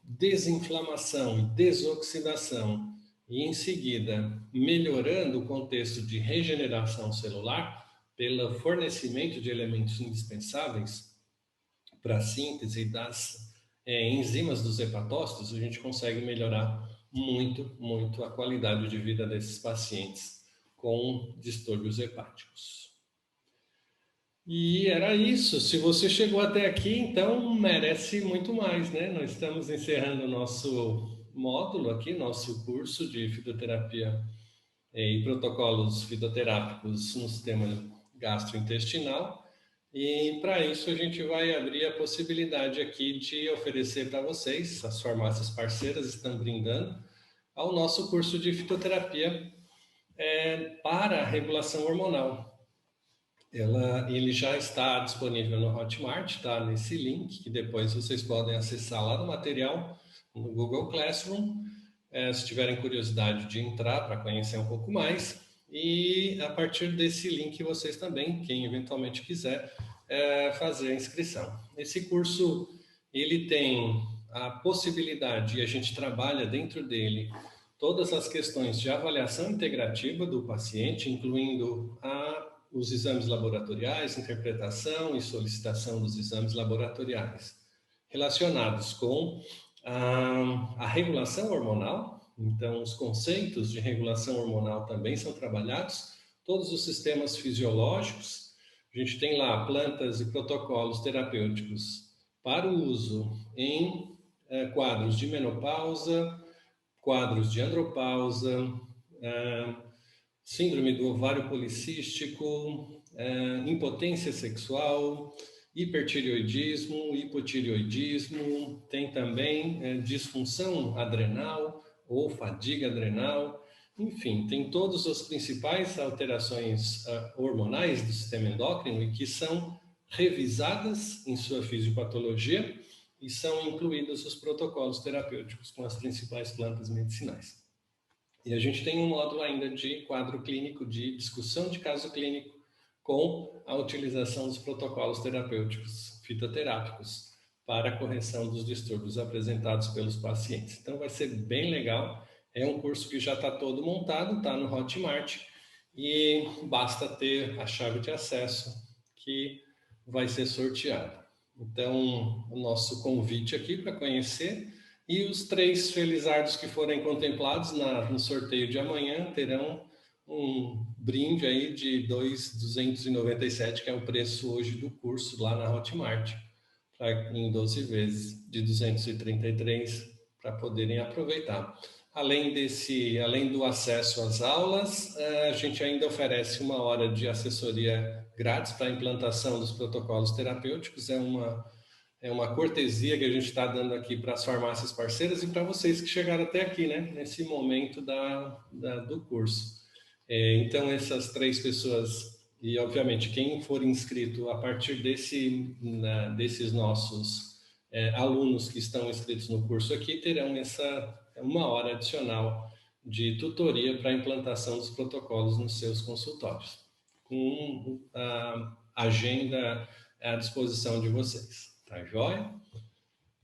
desinflamação e desoxidação e, em seguida, melhorando o contexto de regeneração celular pelo fornecimento de elementos indispensáveis para a síntese das enzimas dos hepatócitos, a gente consegue melhorar muito, muito a qualidade de vida desses pacientes com distúrbios hepáticos. E era isso. Se você chegou até aqui, então merece muito mais, né? Nós estamos encerrando o nosso módulo aqui, nosso curso de fitoterapia e protocolos fitoterápicos no sistema gastrointestinal. E para isso a gente vai abrir a possibilidade aqui de oferecer para vocês, as farmácias parceiras estão brindando, ao nosso curso de fitoterapia para a regulação hormonal. Ele já está disponível no Hotmart, está nesse link, que depois vocês podem acessar lá no material, no Google Classroom, se tiverem curiosidade de entrar para conhecer um pouco mais. E a partir desse link vocês também, quem eventualmente quiser, fazer a inscrição. Esse curso, ele tem a possibilidade, e a gente trabalha dentro dele, todas as questões de avaliação integrativa do paciente, incluindo os exames laboratoriais, interpretação e solicitação dos exames laboratoriais, relacionados com a regulação hormonal. Então, os conceitos de regulação hormonal também são trabalhados, todos os sistemas fisiológicos. A gente tem lá plantas e protocolos terapêuticos para o uso em quadros de menopausa, quadros de andropausa, síndrome do ovário policístico, impotência sexual, hipertireoidismo, hipotireoidismo, tem também disfunção adrenal ou fadiga adrenal, enfim, tem todas as principais alterações hormonais do sistema endócrino e que são revisadas em sua fisiopatologia e são incluídos os protocolos terapêuticos com as principais plantas medicinais. E a gente tem um módulo ainda de quadro clínico, de discussão de caso clínico, com a utilização dos protocolos terapêuticos fitoterápicos para a correção dos distúrbios apresentados pelos pacientes. Então vai ser bem legal, é um curso que já está todo montado, está no Hotmart, e basta ter a chave de acesso que vai ser sorteada. Então, o nosso convite aqui para conhecer, e os 3 felizardos que forem contemplados no sorteio de amanhã terão um brinde aí de 297, que é o preço hoje do curso lá na Hotmart, em 12 vezes de 233, para poderem aproveitar. Além do acesso às aulas, a gente ainda oferece 1 hora de assessoria grátis para a implantação dos protocolos terapêuticos. É é uma cortesia que a gente está dando aqui para as farmácias parceiras e para vocês que chegaram até aqui, né? Nesse momento do curso. Então, essas 3 pessoas, e obviamente quem for inscrito a partir desses nossos alunos que estão inscritos no curso aqui, terão essa 1 hora adicional de tutoria para a implantação dos protocolos nos seus consultórios, com a agenda à disposição de vocês. Tá joia?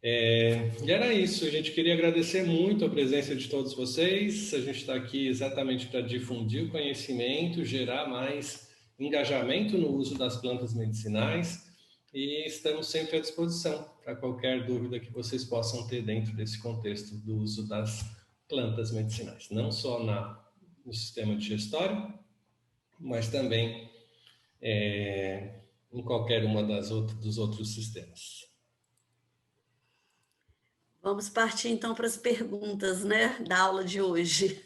E era isso, a gente queria agradecer muito a presença de todos vocês. A gente está aqui exatamente para difundir o conhecimento, gerar mais engajamento no uso das plantas medicinais e estamos sempre à disposição para qualquer dúvida que vocês possam ter dentro desse contexto do uso das plantas medicinais, não só no sistema digestório, mas também em qualquer uma dos outros sistemas. Vamos partir então para as perguntas, né, da aula de hoje.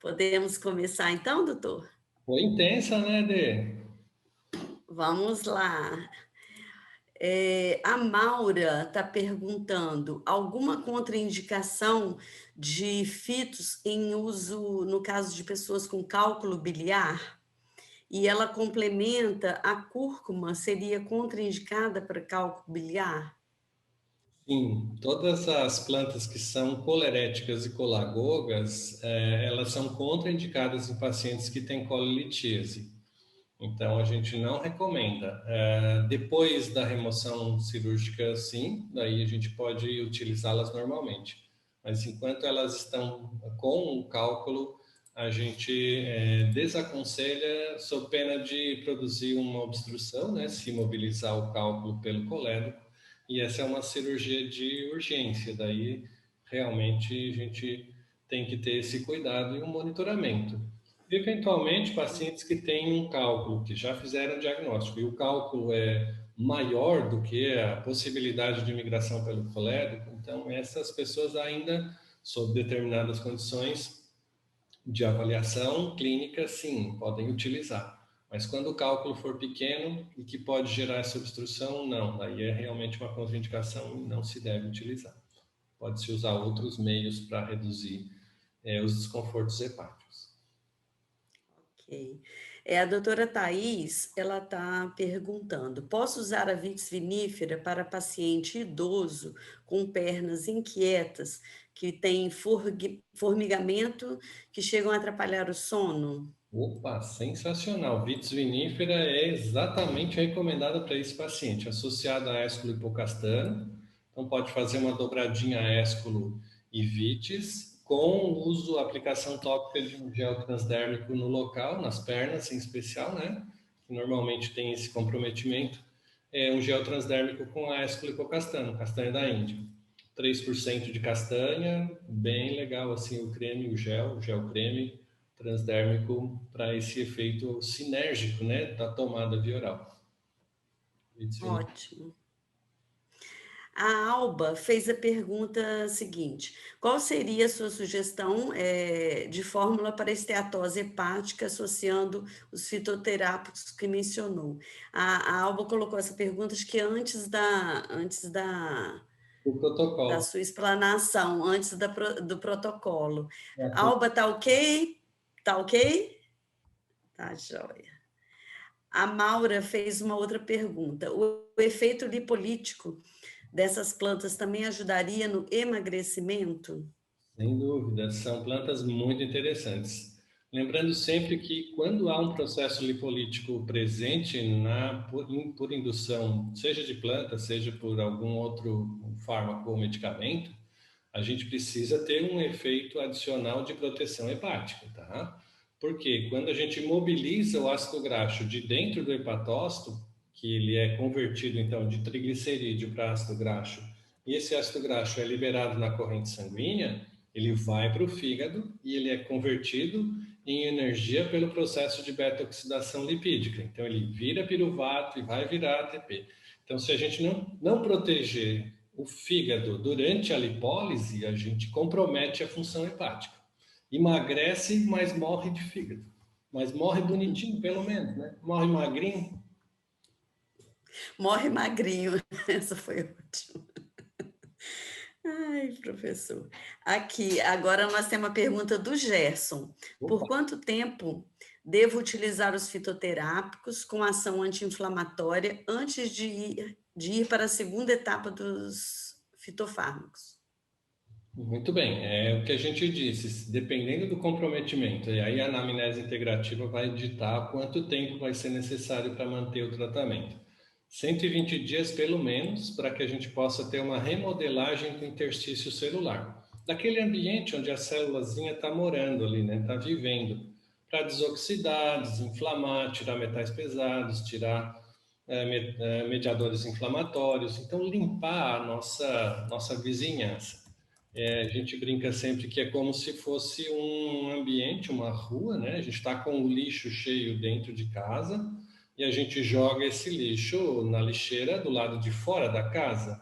Podemos começar então, doutor? Foi intensa, né, Dê? Vamos lá. A Maura está perguntando: alguma contraindicação de fitos em uso no caso de pessoas com cálculo biliar? E ela complementa: a cúrcuma seria contraindicada para cálculo biliar? Sim, todas as plantas que são coleréticas e colagogas, elas são contraindicadas em pacientes que têm colilitíase. Então, a gente não recomenda. Depois da remoção cirúrgica, sim, daí a gente pode utilizá-las normalmente. Mas enquanto elas estão com o cálculo, a gente desaconselha sob pena de produzir uma obstrução, né, se imobilizar o cálculo pelo colédoco. E essa é uma cirurgia de urgência, daí realmente a gente tem que ter esse cuidado e um monitoramento. Eventualmente, pacientes que têm um cálculo, que já fizeram diagnóstico, e o cálculo é maior do que a possibilidade de migração pelo colédoco, então essas pessoas ainda, sob determinadas condições de avaliação clínica, sim, podem utilizar. Mas quando o cálculo for pequeno e que pode gerar essa obstrução, não. Aí é realmente uma contraindicação e não se deve utilizar. Pode-se usar outros meios para reduzir os desconfortos hepáticos. Ok. A doutora Thais, ela está perguntando: posso usar a Vicks vinífera para paciente idoso com pernas inquietas, que tem formigamento, que chegam a atrapalhar o sono? Opa, sensacional. Vitis vinífera é exatamente recomendada para esse paciente, associada a Esculo hipocastano. Então, pode fazer uma dobradinha Esculo e Vitis, com o uso, aplicação tópica de um gel transdérmico no local, nas pernas em especial, né? Que normalmente tem esse comprometimento. É um gel transdérmico com a Esculo hipocastano, castanha da Índia. 3% de castanha, bem legal assim o creme, o gel creme transdérmico para esse efeito sinérgico, né, da tomada via oral. Ótimo. A Alba fez a pergunta seguinte: qual seria a sua sugestão de fórmula para esteatose hepática associando os fitoterápicos que mencionou? A Alba colocou essa pergunta, acho que antes O da protocolo. sua explanação, antes do protocolo. Alba, tá ok? Tá ok? Tá, joia. A Maura fez uma outra pergunta: o efeito lipolítico dessas plantas também ajudaria no emagrecimento? Sem dúvida, são plantas muito interessantes. Lembrando sempre que quando há um processo lipolítico presente por indução, seja de planta, seja por algum outro fármaco ou medicamento, a gente precisa ter um efeito adicional de proteção hepática, tá? Porque quando a gente mobiliza o ácido graxo de dentro do hepatócito, que ele é convertido então de triglicerídeo para ácido graxo, e esse ácido graxo é liberado na corrente sanguínea, ele vai para o fígado e ele é convertido em energia pelo processo de beta-oxidação lipídica. Então ele vira piruvato e vai virar ATP. Então se a gente não proteger o fígado durante a lipólise, a gente compromete a função hepática. Emagrece, mas morre de fígado. Mas morre bonitinho, pelo menos, né? Morre magrinho. Morre magrinho. Essa foi ótima. Ai, professor. Aqui, agora nós temos uma pergunta do Gerson. Por Opa. quanto tempo devo utilizar os fitoterápicos com ação anti-inflamatória antes de ir para a segunda etapa dos fitofármacos? Muito bem, é o que a gente disse, dependendo do comprometimento, e aí a anamnese integrativa vai ditar quanto tempo vai ser necessário para manter o tratamento. 120 dias pelo menos, para que a gente possa ter uma remodelagem do interstício celular, daquele ambiente onde a célulazinha está morando ali, né? Está vivendo, para desoxidar, desinflamar, tirar metais pesados, tirar mediadores inflamatórios, então limpar a nossa vizinhança. A gente brinca sempre que é como se fosse um ambiente, uma rua, né? A gente está com o lixo cheio dentro de casa e a gente joga esse lixo na lixeira do lado de fora da casa.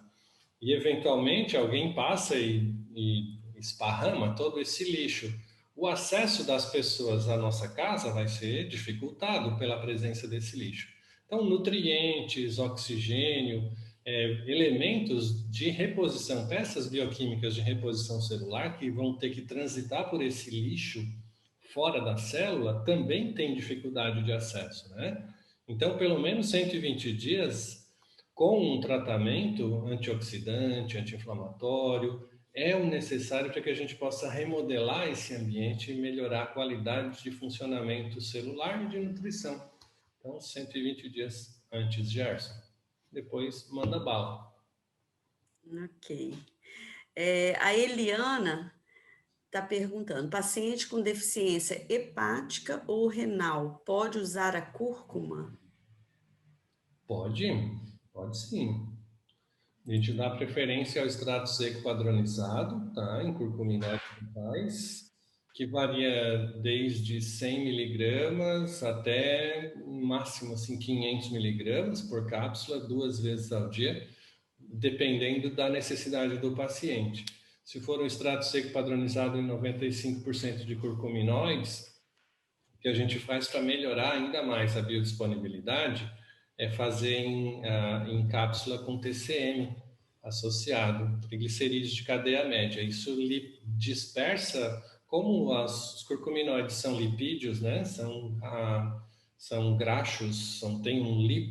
E eventualmente alguém passa e esparrama todo esse lixo. O acesso das pessoas à nossa casa vai ser dificultado pela presença desse lixo. Então, nutrientes, oxigênio, elementos de reposição, peças bioquímicas de reposição celular que vão ter que transitar por esse lixo fora da célula também tem dificuldade de acesso, né? Então, pelo menos 120 dias com um tratamento antioxidante, anti-inflamatório, é o necessário para que a gente possa remodelar esse ambiente e melhorar a qualidade de funcionamento celular e de nutrição. Então, 120 dias antes, Gerson. Depois, manda bala. Ok. A Eliana está perguntando: paciente com deficiência hepática ou renal pode usar a cúrcuma? Pode sim. A gente dá preferência ao extrato seco padronizado, tá? Em curcuminóides totais, que varia desde 100 miligramas até máximo assim, 500 miligramas por cápsula, 2 vezes ao dia, dependendo da necessidade do paciente. Se for um extrato seco padronizado em 95% de curcuminoides, o que a gente faz para melhorar ainda mais a biodisponibilidade é fazer em cápsula com TCM associado, triglicerídeos de cadeia média. Isso dispersa, como os curcuminoides são lipídios, né? São graxos, têm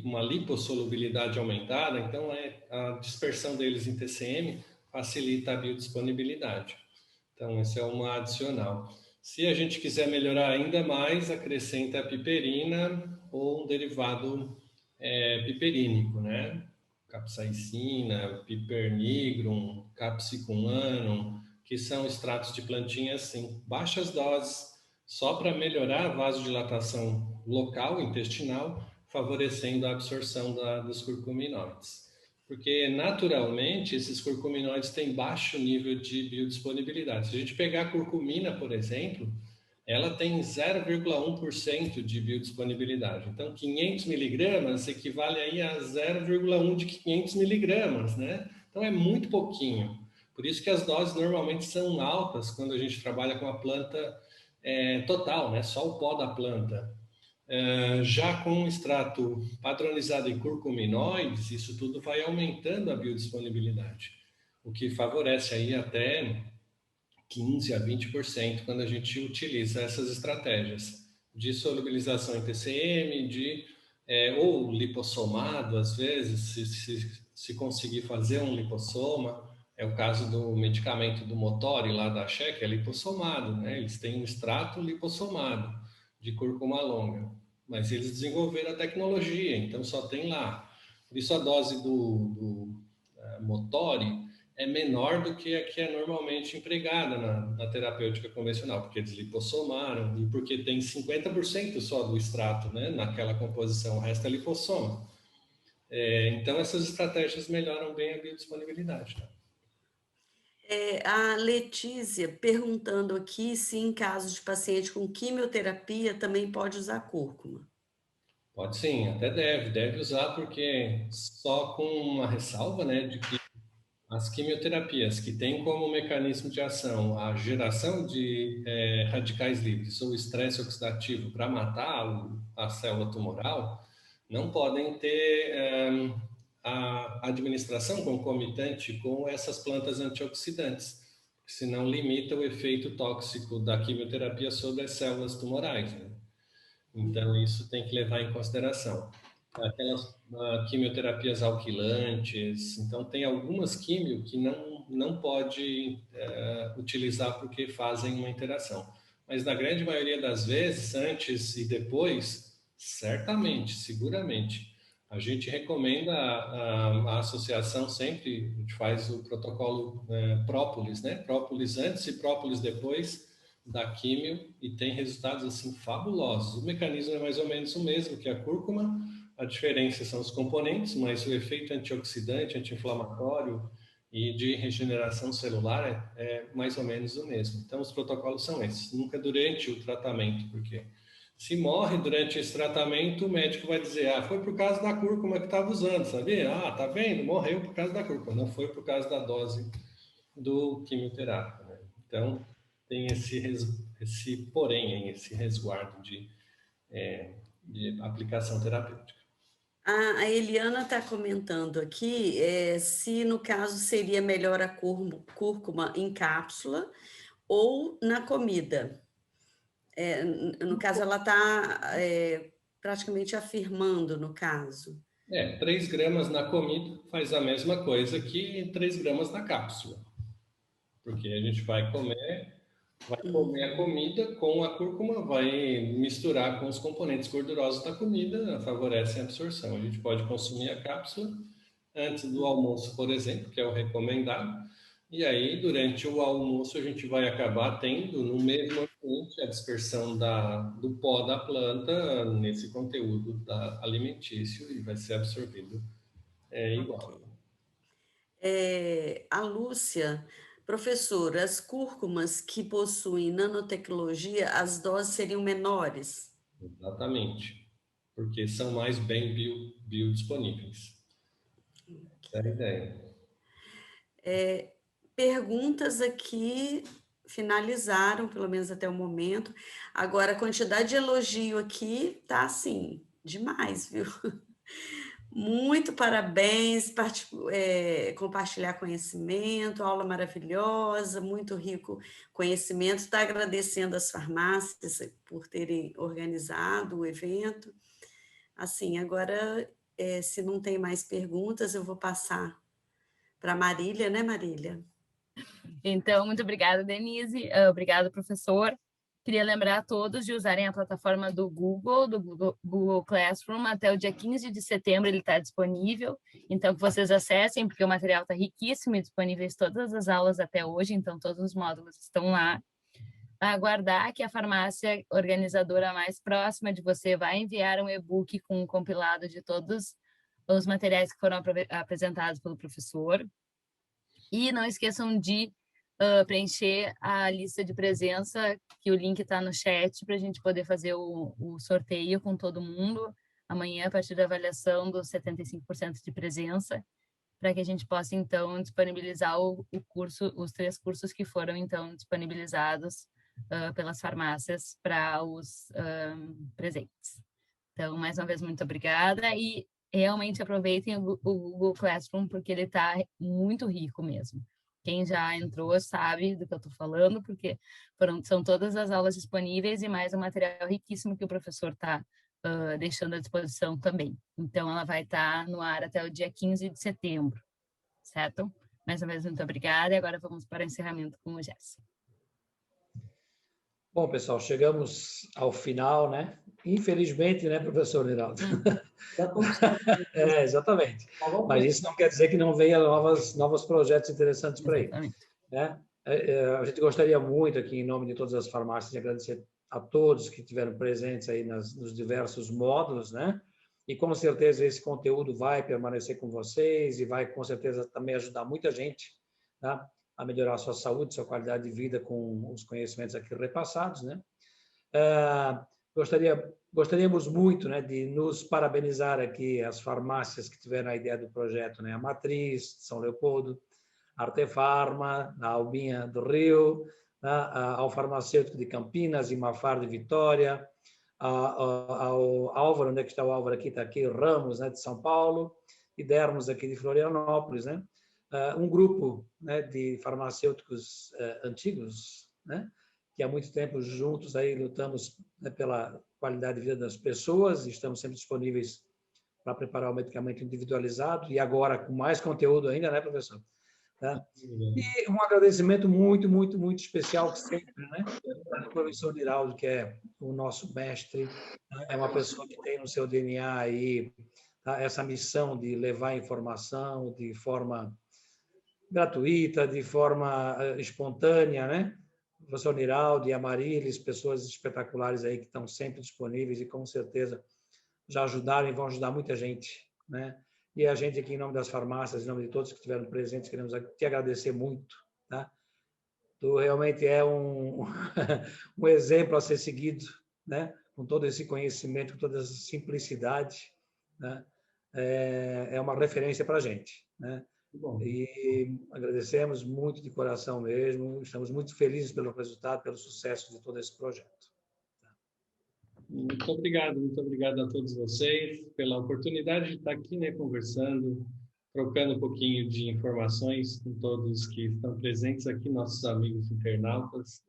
uma lipossolubilidade aumentada, então a dispersão deles em TCM facilita a biodisponibilidade. Então, esse é uma adicional. Se a gente quiser melhorar ainda mais, acrescenta a piperina ou um derivado piperínico, né? Capsaicina, pipernigrum, capsicum annuum, que são extratos de plantinhas em baixas doses, só para melhorar a vasodilatação local, intestinal, favorecendo a absorção dos curcuminoides. Porque, naturalmente, esses curcuminoides têm baixo nível de biodisponibilidade. Se a gente pegar a curcumina, por exemplo, ela tem 0,1% de biodisponibilidade. Então, 500 miligramas equivale aí a 0,1 de 500 miligramas, né? Então, é muito pouquinho. Por isso que as doses normalmente são altas quando a gente trabalha com a planta total, né? Só o pó da planta. Já com um extrato padronizado em curcuminoides, isso tudo vai aumentando a biodisponibilidade, o que favorece aí até 15 a 20% quando a gente utiliza essas estratégias de solubilização em TCM, ou lipossomado, às vezes, se conseguir fazer um lipossoma. É o caso do medicamento do Motori lá da Axé, que é lipossomado, né? Eles têm um extrato lipossomado de cúrcuma longa, mas eles desenvolveram a tecnologia, então só tem lá. Por isso a dose do Motori é menor do que a que é normalmente empregada na terapêutica convencional, porque eles lipossomaram e porque tem 50% só do extrato, né, naquela composição, o resto é lipossoma. Então, essas estratégias melhoram bem a biodisponibilidade. Tá? A Letícia perguntando aqui se em caso de paciente com quimioterapia também pode usar cúrcuma. Pode sim, até deve usar, porque só com uma ressalva, né, de que as quimioterapias que têm como mecanismo de ação a geração de radicais livres ou estresse oxidativo para matar a célula tumoral, não podem ter a administração concomitante com essas plantas antioxidantes, senão limita o efeito tóxico da quimioterapia sobre as células tumorais, né? Então, isso tem que levar em consideração. Aquelas quimioterapias alquilantes, então tem algumas quimio que não pode utilizar porque fazem uma interação. Mas na grande maioria das vezes, antes e depois, certamente, seguramente, a gente recomenda a associação sempre, a gente faz o protocolo própolis, né? Própolis antes e própolis depois da químio e tem resultados assim fabulosos. O mecanismo é mais ou menos o mesmo que a cúrcuma, a diferença são os componentes, mas o efeito antioxidante, anti-inflamatório e de regeneração celular é mais ou menos o mesmo. Então, os protocolos são esses. Nunca durante o tratamento, porque se morre durante esse tratamento, o médico vai dizer, foi por causa da cúrcuma que estava usando, sabia? Tá vendo? Morreu por causa da cúrcuma. Não foi por causa da dose do quimioterápico, né? Então, tem esse porém, esse resguardo de aplicação terapêutica. A Eliana está comentando aqui se, no caso, seria melhor a cúrcuma em cápsula ou na comida. No caso, ela está praticamente afirmando, no caso. 3 gramas na comida faz a mesma coisa que 3 gramas na cápsula. Porque a gente vai comer a comida com a cúrcuma, vai misturar com os componentes gordurosos da comida, favorece a absorção. A gente pode consumir a cápsula antes do almoço, por exemplo, que é o recomendado, e aí durante o almoço a gente vai acabar tendo no mesmo ambiente a dispersão do pó da planta nesse conteúdo alimentício e vai ser absorvido igual. A Lúcia, professora, as cúrcumas que possuem nanotecnologia, as doses seriam menores? Exatamente, porque são mais bem biodisponíveis. Essa é a ideia. Perguntas aqui finalizaram, pelo menos até o momento. Agora, a quantidade de elogio aqui tá assim, demais, viu? Muito parabéns, compartilhar conhecimento, aula maravilhosa, muito rico conhecimento. Está agradecendo às farmácias por terem organizado o evento. Assim, agora, se não tem mais perguntas, eu vou passar para a Marília, né, Marília? Então, muito obrigada, Denise. Obrigada, professor. Queria lembrar a todos de usarem a plataforma do Google Classroom. Até o dia 15 de setembro ele está disponível. Então, que vocês acessem, porque o material está riquíssimo e disponíveis todas as aulas até hoje. Então, todos os módulos estão lá. Aguardar que a farmácia organizadora mais próxima de você vai enviar um e-book com um compilado de todos os materiais que foram apresentados pelo professor. E não esqueçam de preencher a lista de presença, que o link está no chat, para a gente poder fazer o sorteio com todo mundo amanhã, a partir da avaliação dos 75% de presença, para que a gente possa, então, disponibilizar o curso, os 3 cursos que foram, então, disponibilizados pelas farmácias para os presentes. Então, mais uma vez, muito obrigada e realmente aproveitem o Google Classroom, porque ele está muito rico mesmo. Quem já entrou sabe do que eu estou falando, porque são todas as aulas disponíveis e mais um material riquíssimo que o professor está deixando à disposição também. Então, ela vai estar no ar até o dia 15 de setembro, certo? Mais uma vez, muito obrigada. E agora vamos para o encerramento com o Gerson. Bom, pessoal, chegamos ao final, né? Infelizmente, né, professor Niraldo? Exatamente. Mas isso não quer dizer que não venha novos projetos interessantes para aí. Né? A gente gostaria muito aqui, em nome de todas as farmácias, de agradecer a todos que estiveram presentes aí nos diversos módulos, né? E com certeza esse conteúdo vai permanecer com vocês e vai com certeza também ajudar muita gente, tá? A melhorar a sua saúde, sua qualidade de vida com os conhecimentos aqui repassados, né? Gostaríamos muito, né, de nos parabenizar aqui as farmácias que tiveram a ideia do projeto, né? A Matriz, São Leopoldo, a Artefarma, a Albinha do Rio, ao Farmacêutico de Campinas, Imafar de Vitória, ao Álvaro, onde é que está o Álvaro aqui? Está aqui, Ramos, né, de São Paulo, e Dermos aqui de Florianópolis, né? Um grupo, né, de farmacêuticos antigos, né, que há muito tempo juntos aí lutamos, né, pela qualidade de vida das pessoas, e estamos sempre disponíveis para preparar o medicamento individualizado, e agora com mais conteúdo ainda, né, professor? Tá? E um agradecimento muito, muito, muito especial sempre, né, ao professor Niraldo, que é o nosso mestre, né? É uma pessoa que tem no seu DNA aí, tá, essa missão de levar informação de forma gratuita, de forma espontânea, né? O professor Niraldo e a Marilis, pessoas espetaculares aí que estão sempre disponíveis e com certeza já ajudaram e vão ajudar muita gente, né? E a gente aqui, em nome das farmácias, em nome de todos que estiveram presentes, queremos te agradecer muito, tá? Tu realmente é um exemplo a ser seguido, né? Com todo esse conhecimento, com toda essa simplicidade, né? É uma referência para a gente, né? Bom. E agradecemos muito de coração mesmo, estamos muito felizes pelo resultado, pelo sucesso de todo esse projeto. Muito obrigado a todos vocês pela oportunidade de estar aqui, né, conversando, trocando um pouquinho de informações com todos que estão presentes aqui, nossos amigos internautas,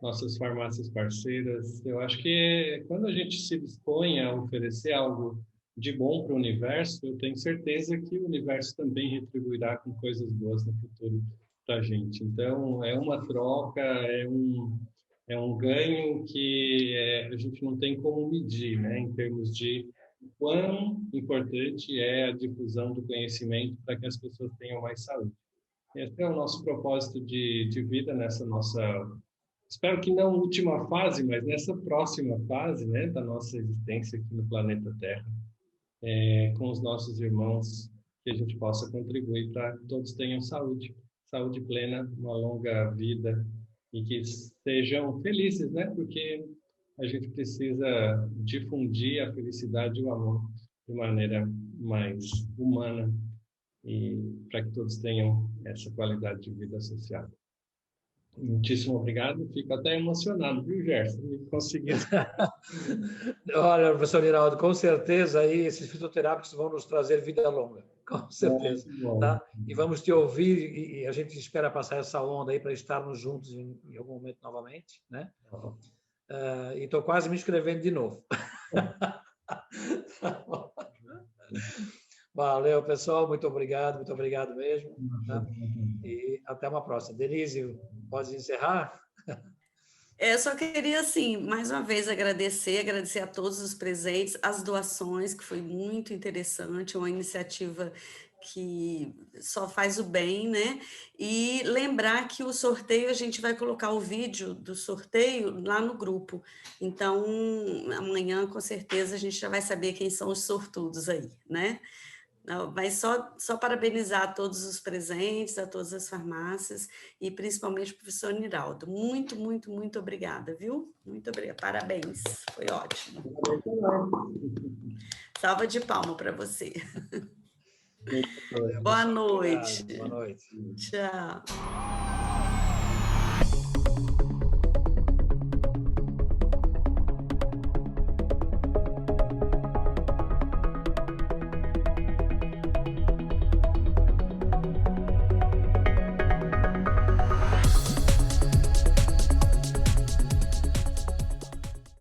nossas farmácias parceiras. Eu acho que quando a gente se dispõe a oferecer algo de bom para o universo, eu tenho certeza que o universo também retribuirá com coisas boas no futuro para a gente. Então, é uma troca, é um ganho que a gente não tem como medir, né, em termos de quão importante é a difusão do conhecimento para que as pessoas tenham mais saúde. Esse é o nosso propósito de vida nessa nossa, espero que não última fase, mas nessa próxima fase, né, da nossa existência aqui no planeta Terra, com os nossos irmãos, que a gente possa contribuir para que todos tenham saúde plena, uma longa vida, e que sejam felizes, né? Porque a gente precisa difundir a felicidade e o amor de maneira mais humana, e para que todos tenham essa qualidade de vida associada. Muitíssimo obrigado. Fico até emocionado, viu, Gerson? Conseguiu. Olha, professor Niraldo, com certeza aí esses fitoterápicos vão nos trazer vida longa, com certeza. Tá? E vamos te ouvir e a gente espera passar essa onda aí para estarmos juntos em algum momento novamente, né? E estou quase me inscrevendo de novo. Valeu, pessoal. Muito obrigado mesmo. Tá? E até uma próxima. Denise, pode encerrar? Eu só queria, assim, mais uma vez agradecer a todos os presentes, as doações, que foi muito interessante, uma iniciativa que só faz o bem, né? E lembrar que o sorteio, a gente vai colocar o vídeo do sorteio lá no grupo. Então, amanhã, com certeza, a gente já vai saber quem são os sortudos aí, né? Mas só parabenizar a todos os presentes, a todas as farmácias e principalmente o professor Niraldo. Muito, muito, muito obrigada, viu? Muito obrigada. Parabéns, foi ótimo. Salva de palma para você. Boa noite. Boa noite. Tchau.